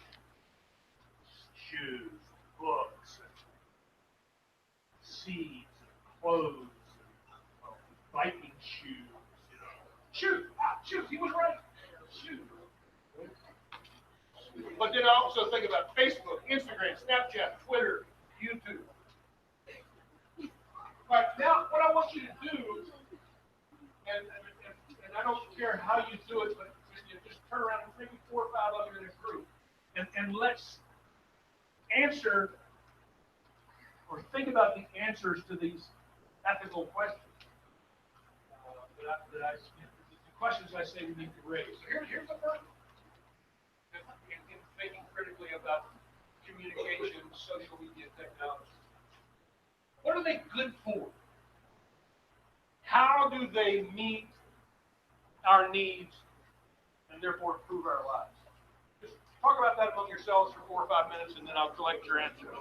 shoes, books, and seeds, and clothes, and biking shoes, you know. Shoes, shoes, he was right. Shoes. But then I also think about Facebook, Instagram, Snapchat, Twitter, YouTube. But now what I want you to do, and I don't care how you do it, but you just turn around and maybe 4 or 5 of you in a group, and let's answer or think about the answers to these ethical questions. The questions I say we need to raise. So here's the first one. In thinking critically about communication, social media technology. What are they good for? How do they meet our needs and therefore improve our lives? Just talk about that among yourselves for 4 or 5 minutes, and then I'll collect your answers.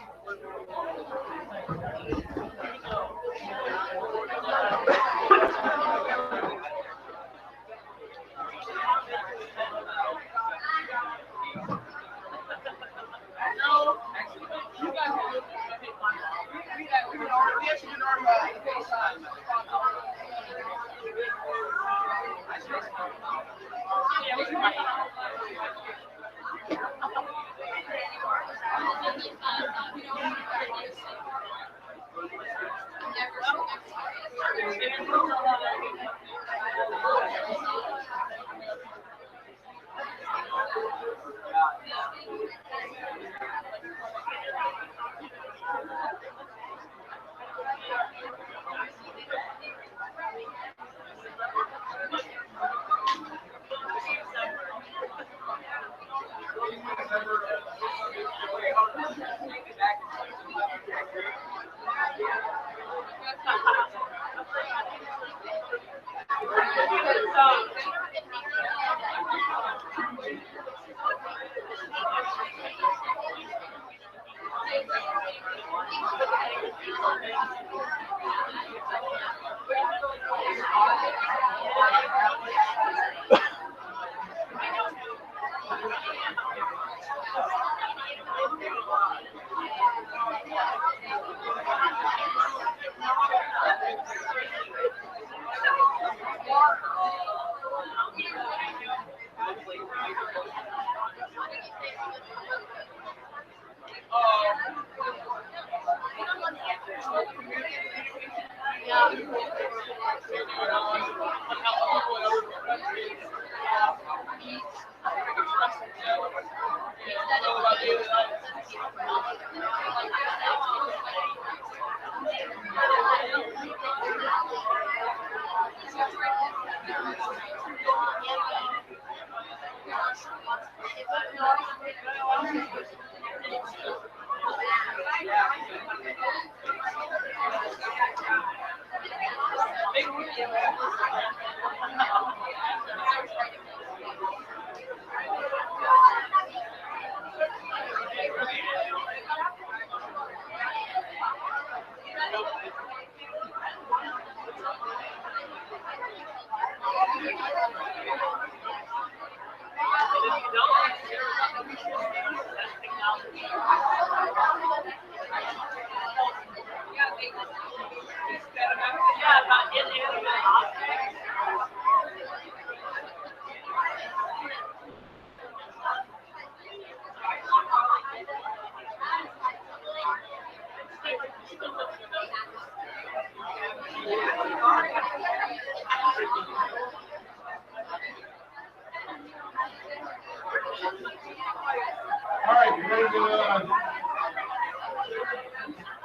All right,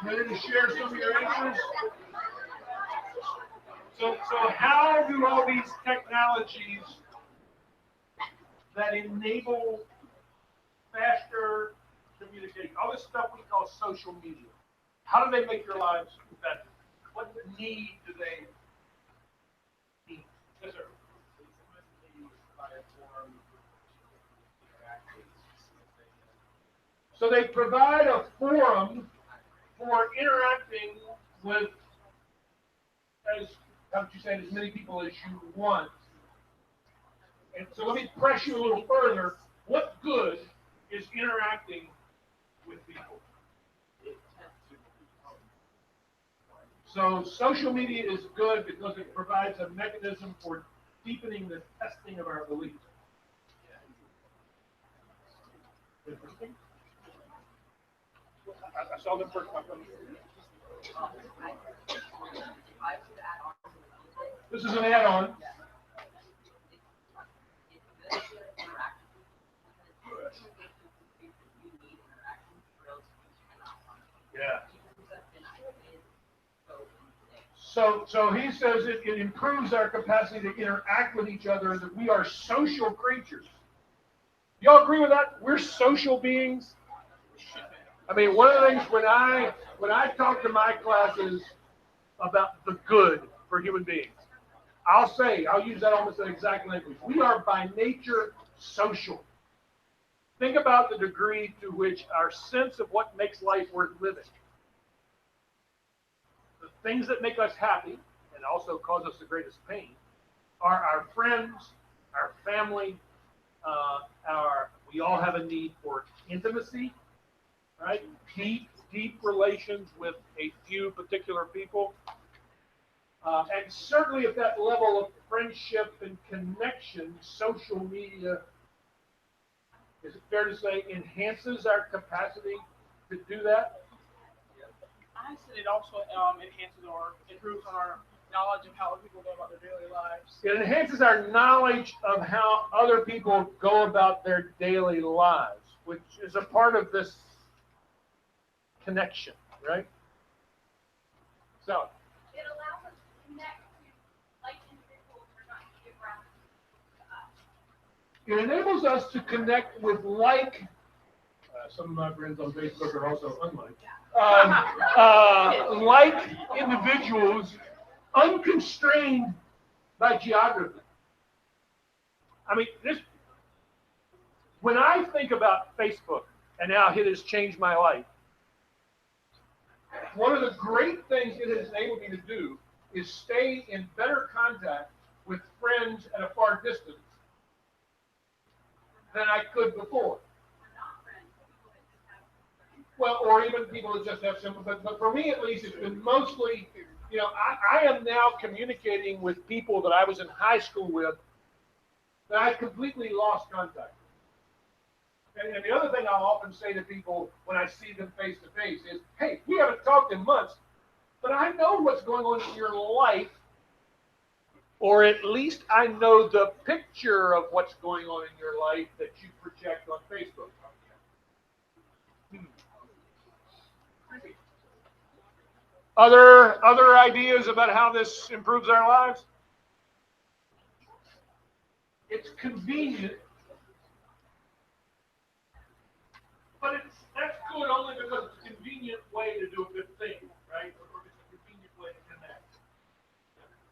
you ready to share some of your answers? So how do all these technologies that enable faster communication, all this stuff we call social media, How do they make your lives better? What need do they need? Yes, sir. So they provide a forum for interacting with, as how would you say, as many people as you want. And so let me press you a little further. What good is interacting with people? So social media is good because it provides a mechanism for deepening the testing of our beliefs. Interesting. I saw them first time. This is an add-on. Yeah. So he says it improves our capacity to interact with each other, and that we are social creatures. Y'all agree with that? We're social beings. I mean, one of the things when I talk to my classes about the good for human beings, I'll use that almost an exact language. We are by nature social. Think about the degree to which our sense of what makes life worth living, the things that make us happy and also cause us the greatest pain, are our friends, our family, we all have a need for intimacy, right? Deep relations with a few particular people. And certainly at that level of friendship and connection, social media, is it fair to say, enhances our capacity to do that? I said it also enhances or improves on our knowledge of how other people go about their daily lives. It enhances our knowledge of how other people go about their daily lives, which is a part of this connection, right? So. It allows us to connect to like individuals who are not geographically to us. It enables us to connect with some of my friends on Facebook are also unlike, like individuals unconstrained by geography. I mean, when I think about Facebook and how it has changed my life, one of the great things it has enabled me to do is stay in better contact with friends at a far distance than I could before. Well, or even people that just have simple, but for me at least, it's been mostly, I am now communicating with people that I was in high school with that I completely lost contact with. And the other thing I'll often say to people when I see them face to face is, hey, we haven't talked in months, but I know what's going on in your life, or at least I know the picture of what's going on in your life that you project on Facebook. Other ideas about how this improves our lives? It's convenient, but that's good only because it's a convenient way to do a good thing, right? Or it's a convenient way to connect.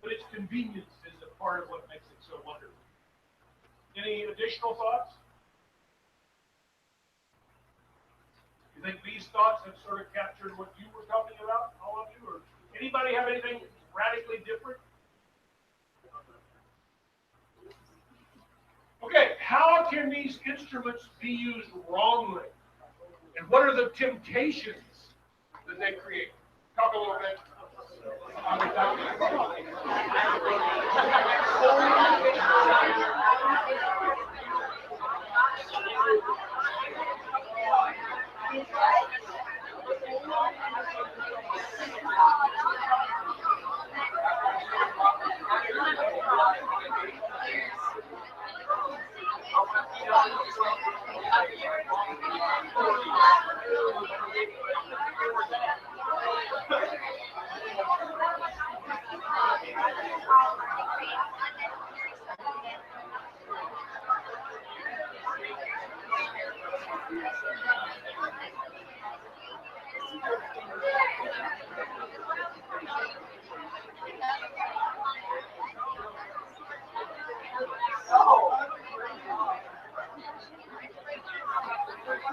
But its convenience is a part of what makes it so wonderful. Any additional thoughts? You think these thoughts have sort of captured what you were talking about, all of you? Or anybody have anything radically different? Okay, how can these instruments be used wrongly? And what are the temptations that they create? Talk a little bit.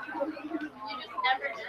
just never did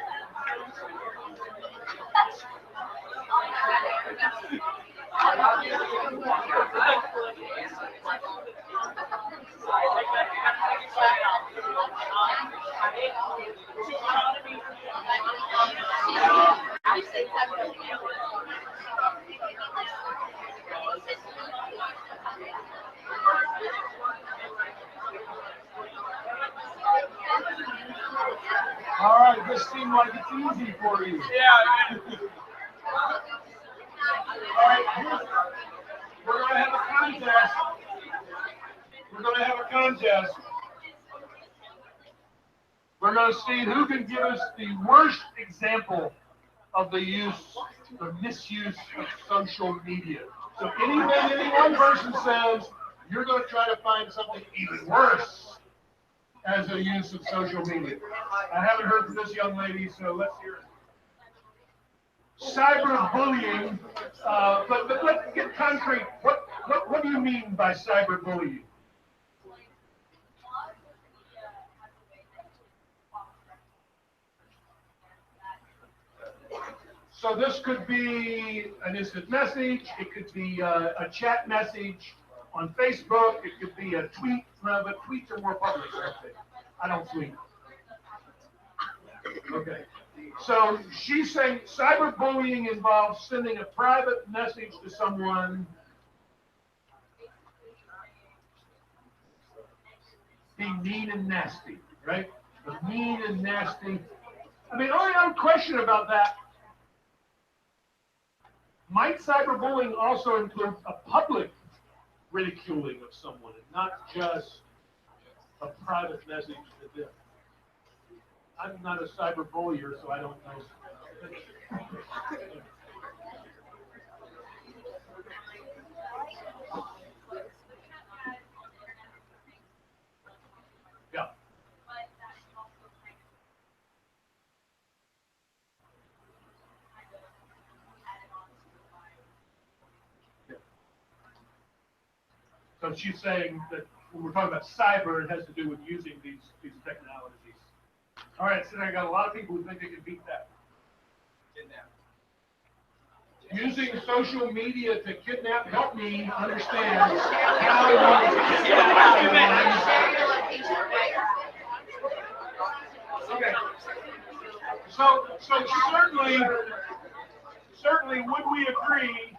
All right, this seemed like it's easy for you. Yeah. All right, we're going to have a contest. We're going to have a contest. We're going to see who can give us the worst example of the misuse of social media. So anything any one person says, you're going to try to find something even worse as a use of social media. I haven't heard from this young lady, so let's hear it. Cyberbullying, but let's get concrete. What do you mean by cyberbullying? So this could be an instant message. It could be a chat message on Facebook. It could be a tweet. But tweets are more public, aren't they? I don't tweet. Okay. So she's saying cyberbullying involves sending a private message to someone, being mean and nasty, right? Mean and nasty. I mean, only question about that. Might cyberbullying also include a public ridiculing of someone and not just a private message to them? I'm not a cyberbullier, so I don't know. Yeah. So she's saying that when we're talking about cyber, it has to do with using these technologies. All right, so I got a lot of people who think they can beat that. Using social media to kidnap, help me understand how Okay. So certainly would we agree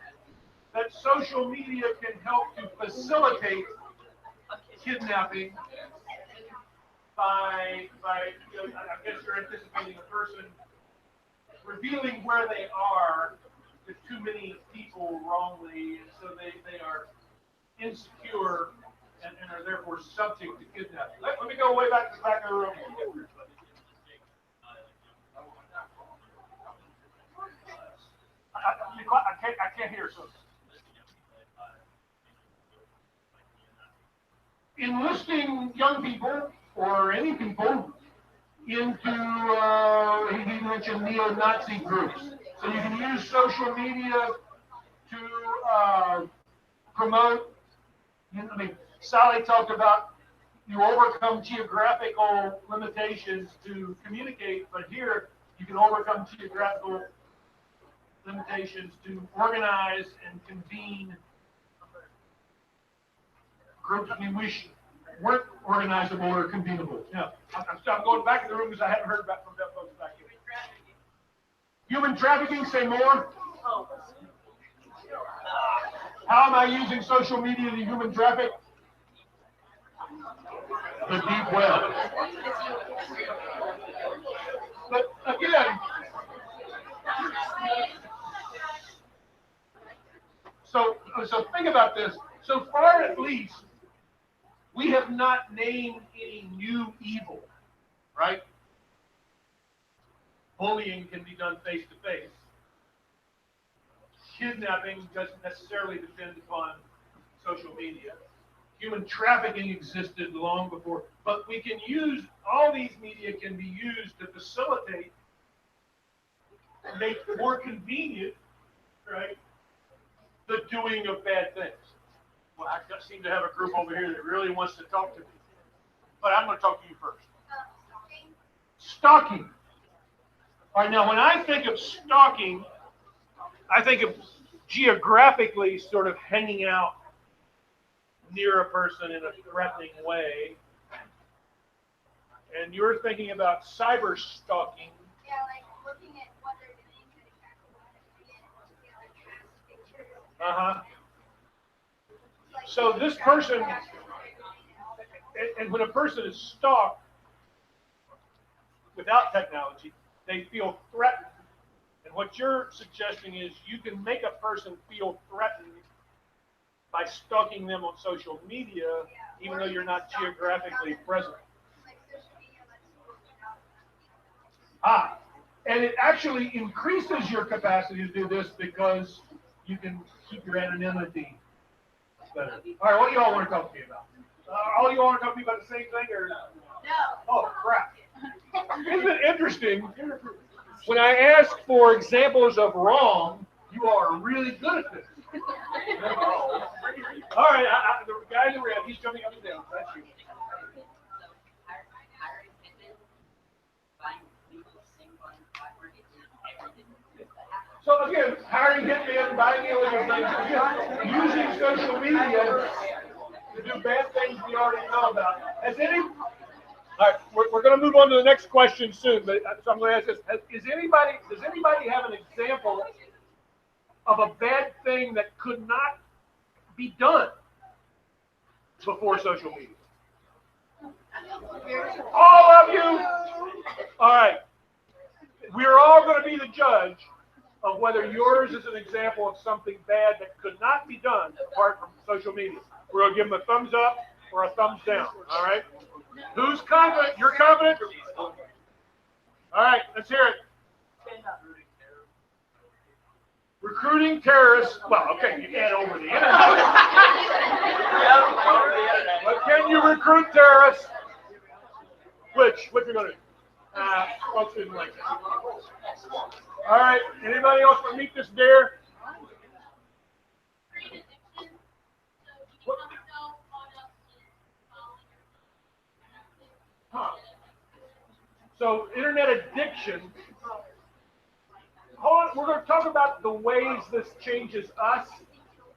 that social media can help to facilitate kidnapping by I guess you're anticipating a person revealing where they are to too many people wrongly, and so they are insecure and are therefore subject to kidnapping. Let me go way back to the back of the room. I can't hear, so. Enlisting young people or any people into, he mentioned neo-Nazi groups. So you can use social media to promote, I mean, Sally talked about you overcome geographical limitations to communicate, but here you can overcome geographical limitations to organize and convene groups. I mean, weren't organizable or convenable. Yeah, I'm going back to the room because I haven't heard back from that folks back here. Human trafficking, say more. How am I using social media to human traffic? The deep web. But again, so think about this. So far, at least, we have not named any new evil, right? Bullying can be done face to face. Kidnapping doesn't necessarily depend upon social media. Human trafficking existed long before, but we can use, all these media can be used to facilitate, make more convenient, right, the doing of bad things. Well, I seem to have a group over here that really wants to talk to me, but I'm going to talk to you first. Stalking. All right, now when I think of stalking, I think of geographically sort of hanging out near a person in a threatening way. And you're thinking about cyber stalking. Yeah, like looking at what they're doing, getting back a lot of it, like past pictures. Uh-huh. Like, So this person, and when a person is stalked without technology, they feel threatened. And what you're suggesting is you can make a person feel threatened by stalking them on social media, even though you're not geographically present. like social media, And it actually increases your capacity to do this because you can keep your anonymity better. All right, what do y'all want to talk to me about? All you want to talk to me about the same thing, or? No. Oh, crap. Isn't it interesting? When I ask for examples of wrong, you are really good at this. All right, the guy in the red, he's jumping up and down. That's you. So again, hiring hitmen, buying illegal things, using social media to do bad things we already know about. Has any? All right, we're going to move on to the next question soon, but so I'm going to ask this: does anybody have an example of a bad thing that could not be done before social media? All of you. All right. We're all going to be the judge of whether yours is an example of something bad that could not be done apart from social media. We're going to give them a thumbs up or a thumbs down. All right? Who's confident? You're confident? All right, let's hear it. Recruiting terrorists. Well, okay, you can't over the internet. But can you recruit terrorists? Which are you going to do? Folks didn't like that. All right, anybody else want to meet this dare? So internet addiction. Hold on, we're going to talk about the ways this changes us,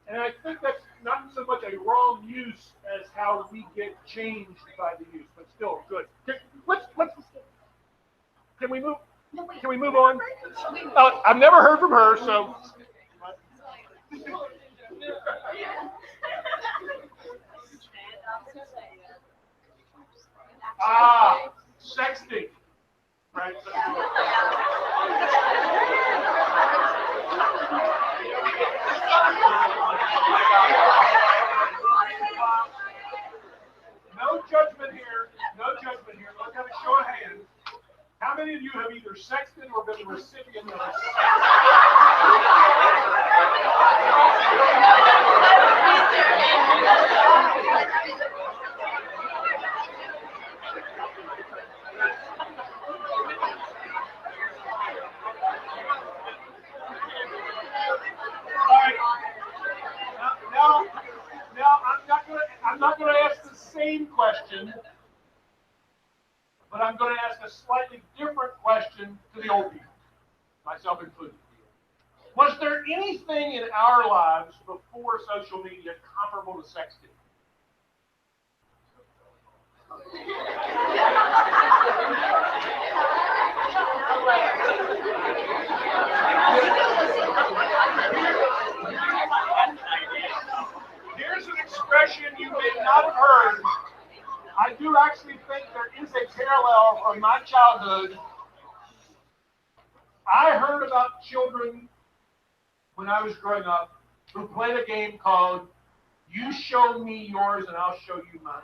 and I think that's not so much a wrong use as how we get changed by the use, but still good. Can we move? Can we move on? I've never heard from her, so. Sexting. Right. No judgment here. No judgment here. Let's have a show of hands. How many of you have either sexted or been the recipient of a I'm not going to ask the same question, but I'm going to ask a slightly different question to the old people, myself included. Was there anything in our lives before social media comparable to sexting? Here's an expression you may not have heard. I do actually think there is a parallel from my childhood. I heard about children when I was growing up who played a game called "You Show Me Yours and I'll Show You Mine."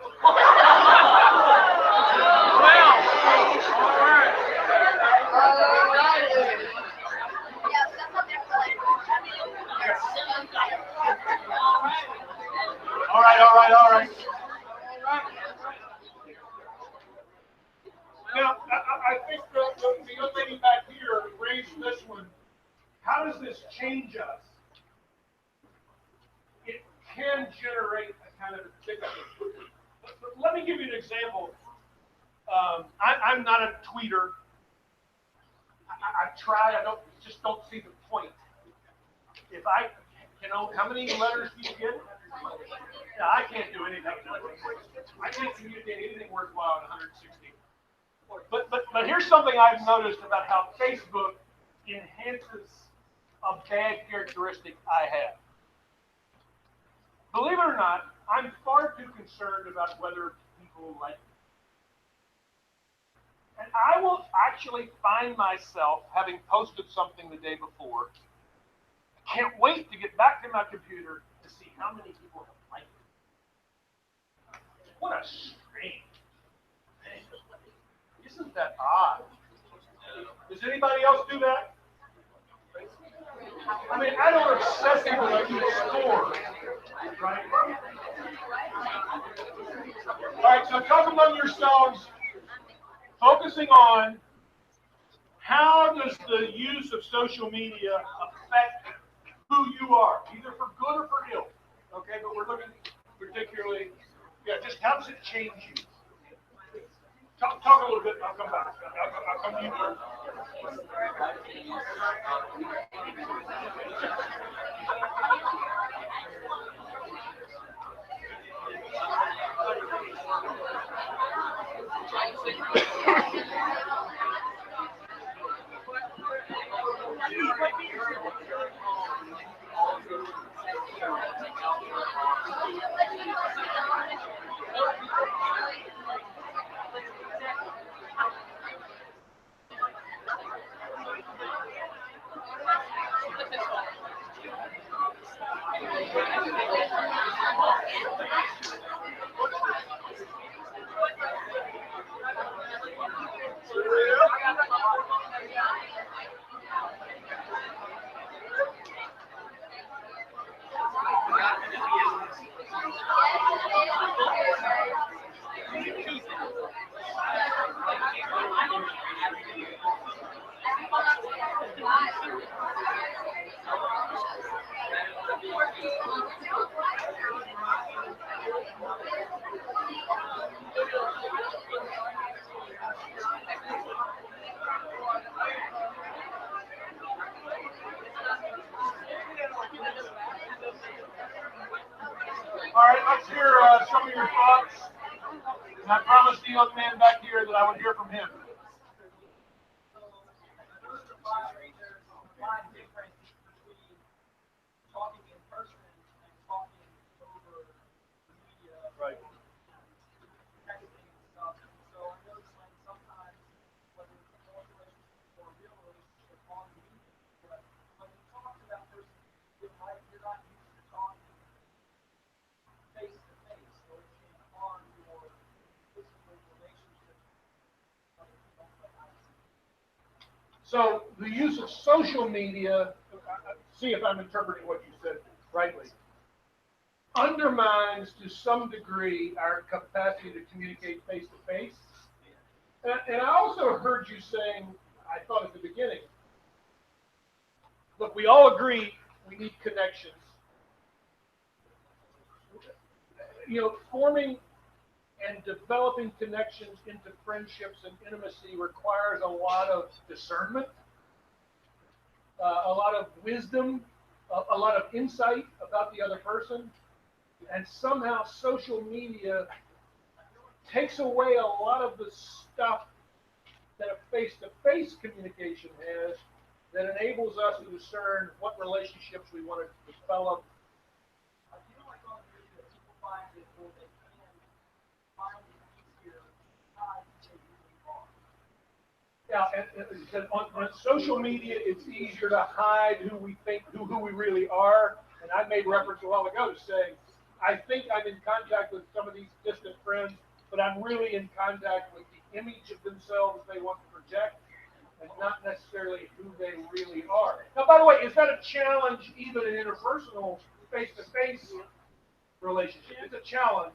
Well, all right. Now, I think the young lady back here raised this one. How does this change us? It can generate a kind of a tick. But let me give you an example. I'm not a tweeter. I've tried. I just don't see the point. If I, how many letters do you get? Yeah, I can't do anything. I can't communicate anything worthwhile in 160. But here's something I've noticed about how Facebook enhances a bad characteristic I have. Believe it or not, I'm far too concerned about whether people like me. And I will actually find myself having posted something the day before. Can't wait to get back to my computer to see how many people have liked it. What a strange thing. Isn't that odd? Does anybody else do that? I mean, I don't obsessively keep score, right? All right, so talk among yourselves, focusing on how does the use of social media affect who you are, either for good or for ill. Okay, but we're looking particularly, just how does it change you? Talk a little bit, I'll come back. I'll come to you first. All right, let's hear some of your thoughts. And I promised the young man back here that I would hear from him. Right. So the use of social media, see if I'm interpreting what you said rightly, undermines to some degree our capacity to communicate face to face. And I also heard you saying, I thought at the beginning, look, we all agree we need connections. Forming and developing connections into friendships and intimacy requires a lot of discernment, a lot of wisdom, a lot of insight about the other person. And somehow social media takes away a lot of the stuff that a face-to-face communication has that enables us to discern what relationships we want to develop. I feel like on the video, people find it where they can find it easier to hide who they really are. Yeah, and on social media, it's easier to hide who we think, who we really are. And I made reference a while ago to saying, I think I'm in contact with some of these distant friends, but I'm really in contact with the image of themselves they want to project, and not necessarily who they really are. Now, by the way, is that a challenge even in interpersonal face-to-face relationship? It's a challenge,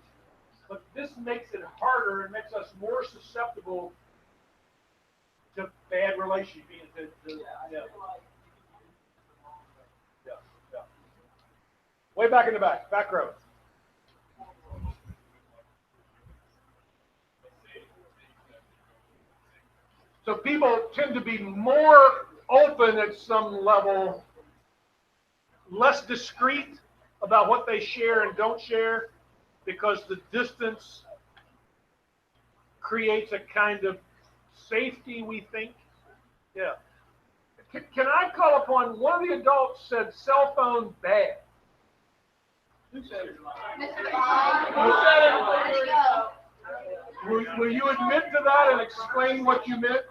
but this makes it harder and makes us more susceptible to bad relationships. Yeah. Way back in the back row. So people tend to be more open at some level, less discreet about what they share and don't share, because the distance creates a kind of safety, we think. Yeah. Can I call upon one of the adults said cell phone bad? Who said it? Mr. Who said it? Let's go. Will you admit to that and explain what you meant?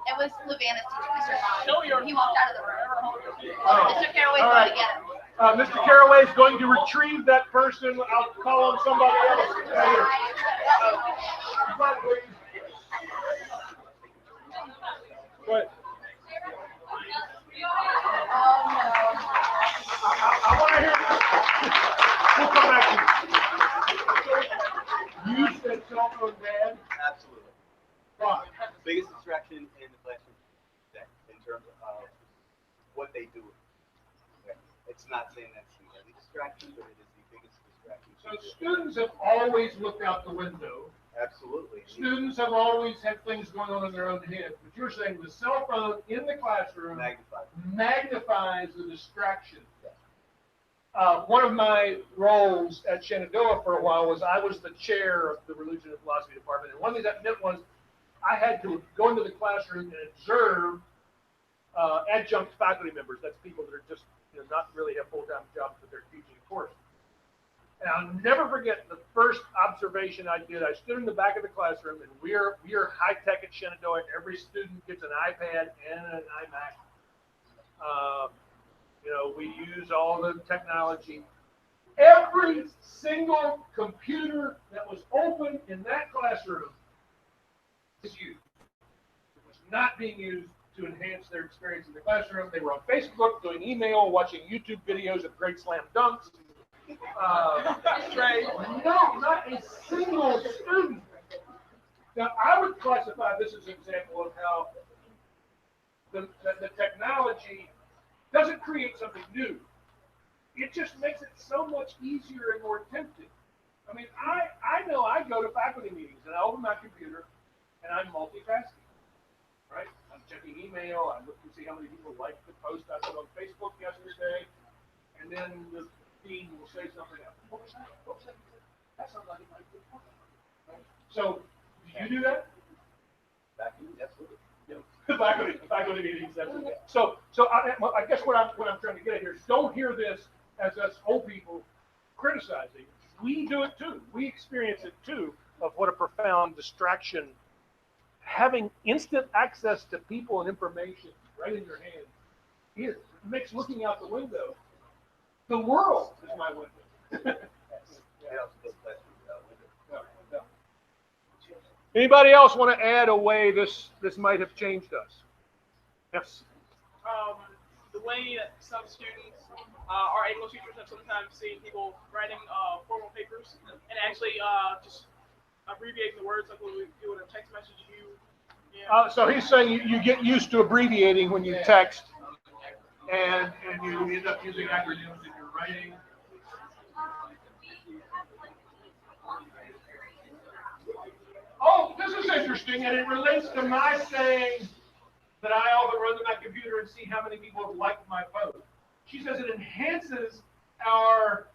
It was Lavana's teacher, Mr. Bond. He walked out of the room. Mr. Caraway's All going right. to get him. Mr. Caraway is going to retrieve that person. I'll call on somebody else. Go ahead. I want to hear this. We'll come back to you. You said cell phone bad? Absolutely. Why? Biggest distraction in the classroom today in terms of what they do. Okay. It's not saying that's the only distraction, but it is the biggest distraction. So students have always looked out the window. Absolutely. Students have always had things going on in their own head. But you're saying the cell phone in the classroom magnifies the distraction. One of my roles at Shenandoah for a while was I was the chair of the religion and philosophy department. And one of the things that meant was I had to go into the classroom and observe adjunct faculty members. That's people that are just not really have full-time jobs, but they're teaching a course. And I'll never forget the first observation I did. I stood in the back of the classroom, and we are high-tech at Shenandoah. Every student gets an iPad and an iMac. We use all the technology. Every single computer that was open in that classroom is used. It was not being used to enhance their experience in the classroom. They were on Facebook, doing email, watching YouTube videos of great slam dunks. No, not a single student. Now, I would classify this as an example of how the technology doesn't create something new. It just makes it so much easier and more tempting. I mean, I know I go to faculty meetings and I open my computer and I'm multitasking, right? I'm checking email, I'm looking to see how many people liked the post I put on Facebook yesterday, and then the dean will say something else. What was that? What was that? That sounds like it might be important. Right? So, do you do that? Absolutely. Faculty meetings. So I guess what I'm trying to get at here is don't hear this as us old people criticizing. We do it too. We experience it too of what a profound distraction having instant access to people and information right in your hand is. It makes looking out the window. The world is my window. Anybody else want to add a way this might have changed us? Yes. The way that some students, our English teachers have sometimes seen people writing formal papers and actually just abbreviating the words like when we do in a text message. So he's saying you get used to abbreviating when you text, and you end up using acronyms in your writing. Oh, this is interesting, and it relates to my saying that I often run to my computer and see how many people have liked my post. She says it enhances our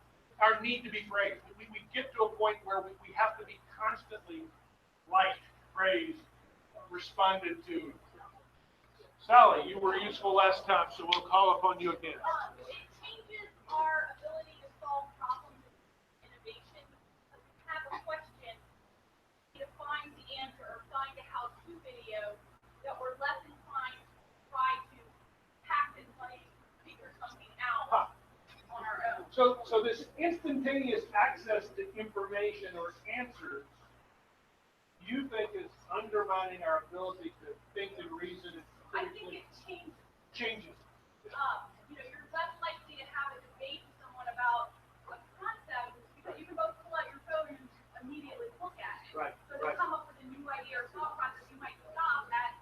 need to be praised. We get to a point where we have to be constantly liked, praised, responded to. Sally, you were useful last time, so we'll call upon you again. It changes our ability to solve problems and innovation. If we have a question, to find the answer or find a how-to video, that we're less inclined to try to hack and figure something out on our own. So this instantaneous access to information or answers, you think is undermining our ability to think and reason? I think it changes. You're less likely to have a debate with someone about a concept because you can both pull out your phone and immediately look at it. Right. So to come up with a new idea or thought process, you might stop at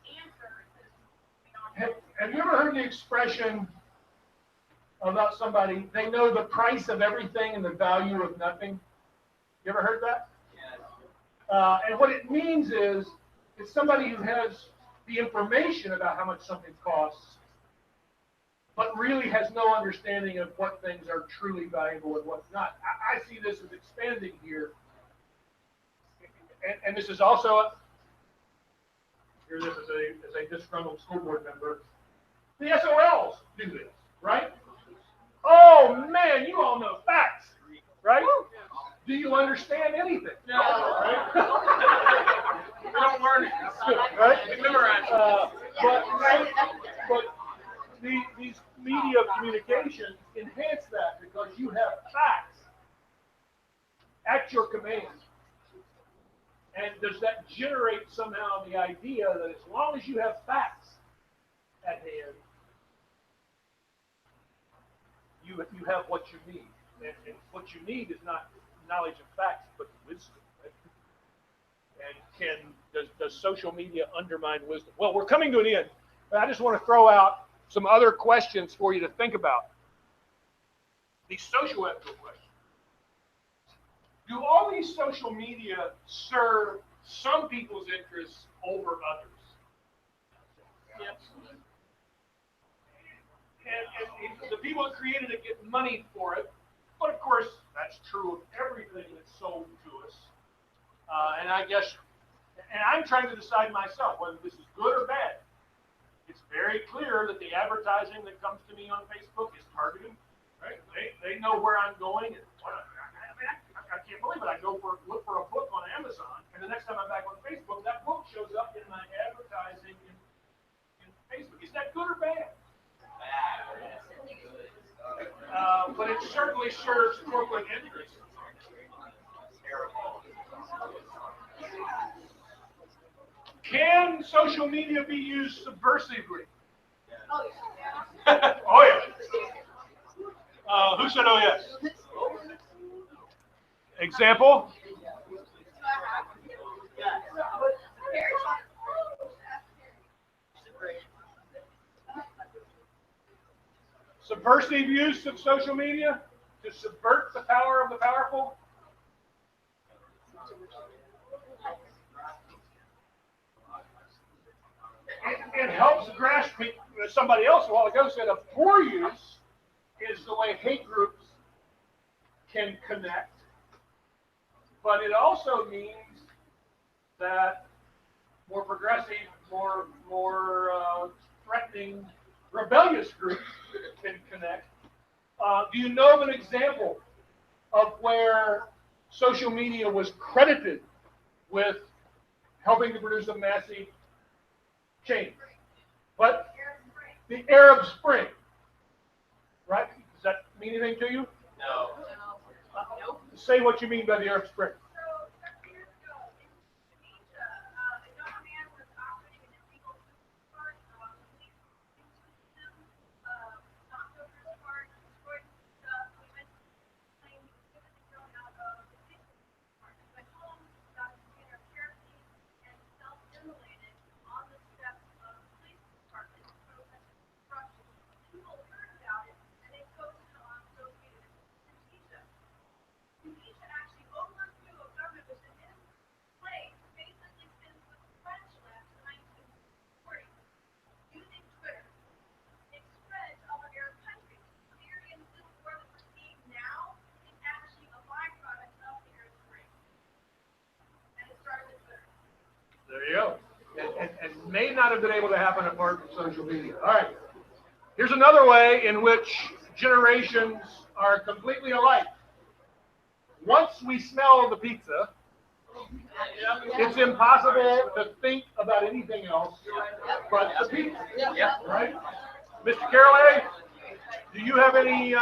answer. Have you ever heard the expression about somebody, they know the price of everything and the value of nothing? You ever heard that? Yes. And what it means is It's somebody who has the information about how much something costs, but really has no understanding of what things are truly valuable and what's not. I see this as expanding here. And this is also, here's this as a disgruntled school board member, the SOLs do this, right? Oh man, you all know facts, right? Do you understand anything? No. Right? We don't learn it. Right? We memorize it. But these media of communication enhance that because you have facts at your command. And does that generate somehow the idea that as long as you have facts at hand, you have what you need. And what you need is not knowledge of facts, but wisdom. Right? And does social media undermine wisdom? Well, we're coming to an end, but I just want to throw out some other questions for you to think about. These social ethical questions. Do all these social media serve some people's interests over others? Yes. And the people that created it get money for it, but of course that's true of everything that's sold to us. And I guess, and I'm trying to decide myself whether this is good or bad. It's very clear that the advertising that comes to me on Facebook is targeted, right? They know where I'm going. And I can't believe it. I look for a book on Amazon, and the next time I'm back on Facebook, that book shows up in my advertising in Facebook. Is that good or bad? But it certainly serves corporate interests. Can social media be used subversively? Oh, yeah. Oh, yeah. Who said oh, yes? Example? Subversive use of social media to subvert the power of the powerful? It helps grasp people. Somebody else a while ago said a poor use is the way hate groups can connect. But it also means that more progressive, more threatening, rebellious groups can connect. Do you know of an example of where social media was credited with helping to produce a massive change? But the Arab Spring, right? Does that mean anything to you? No. Say what you mean by the Arab Spring. There you go. And may not have been able to happen apart from social media. All right. Here's another way in which generations are completely alike. Once we smell the pizza, it's impossible to think about anything else but the pizza. Right? Mr. Caraway, do you have any?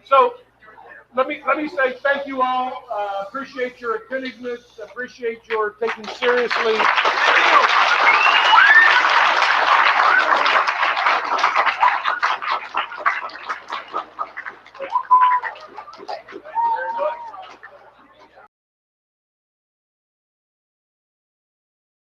So let me say thank you all. Appreciate your attentiveness. Appreciate your taking seriously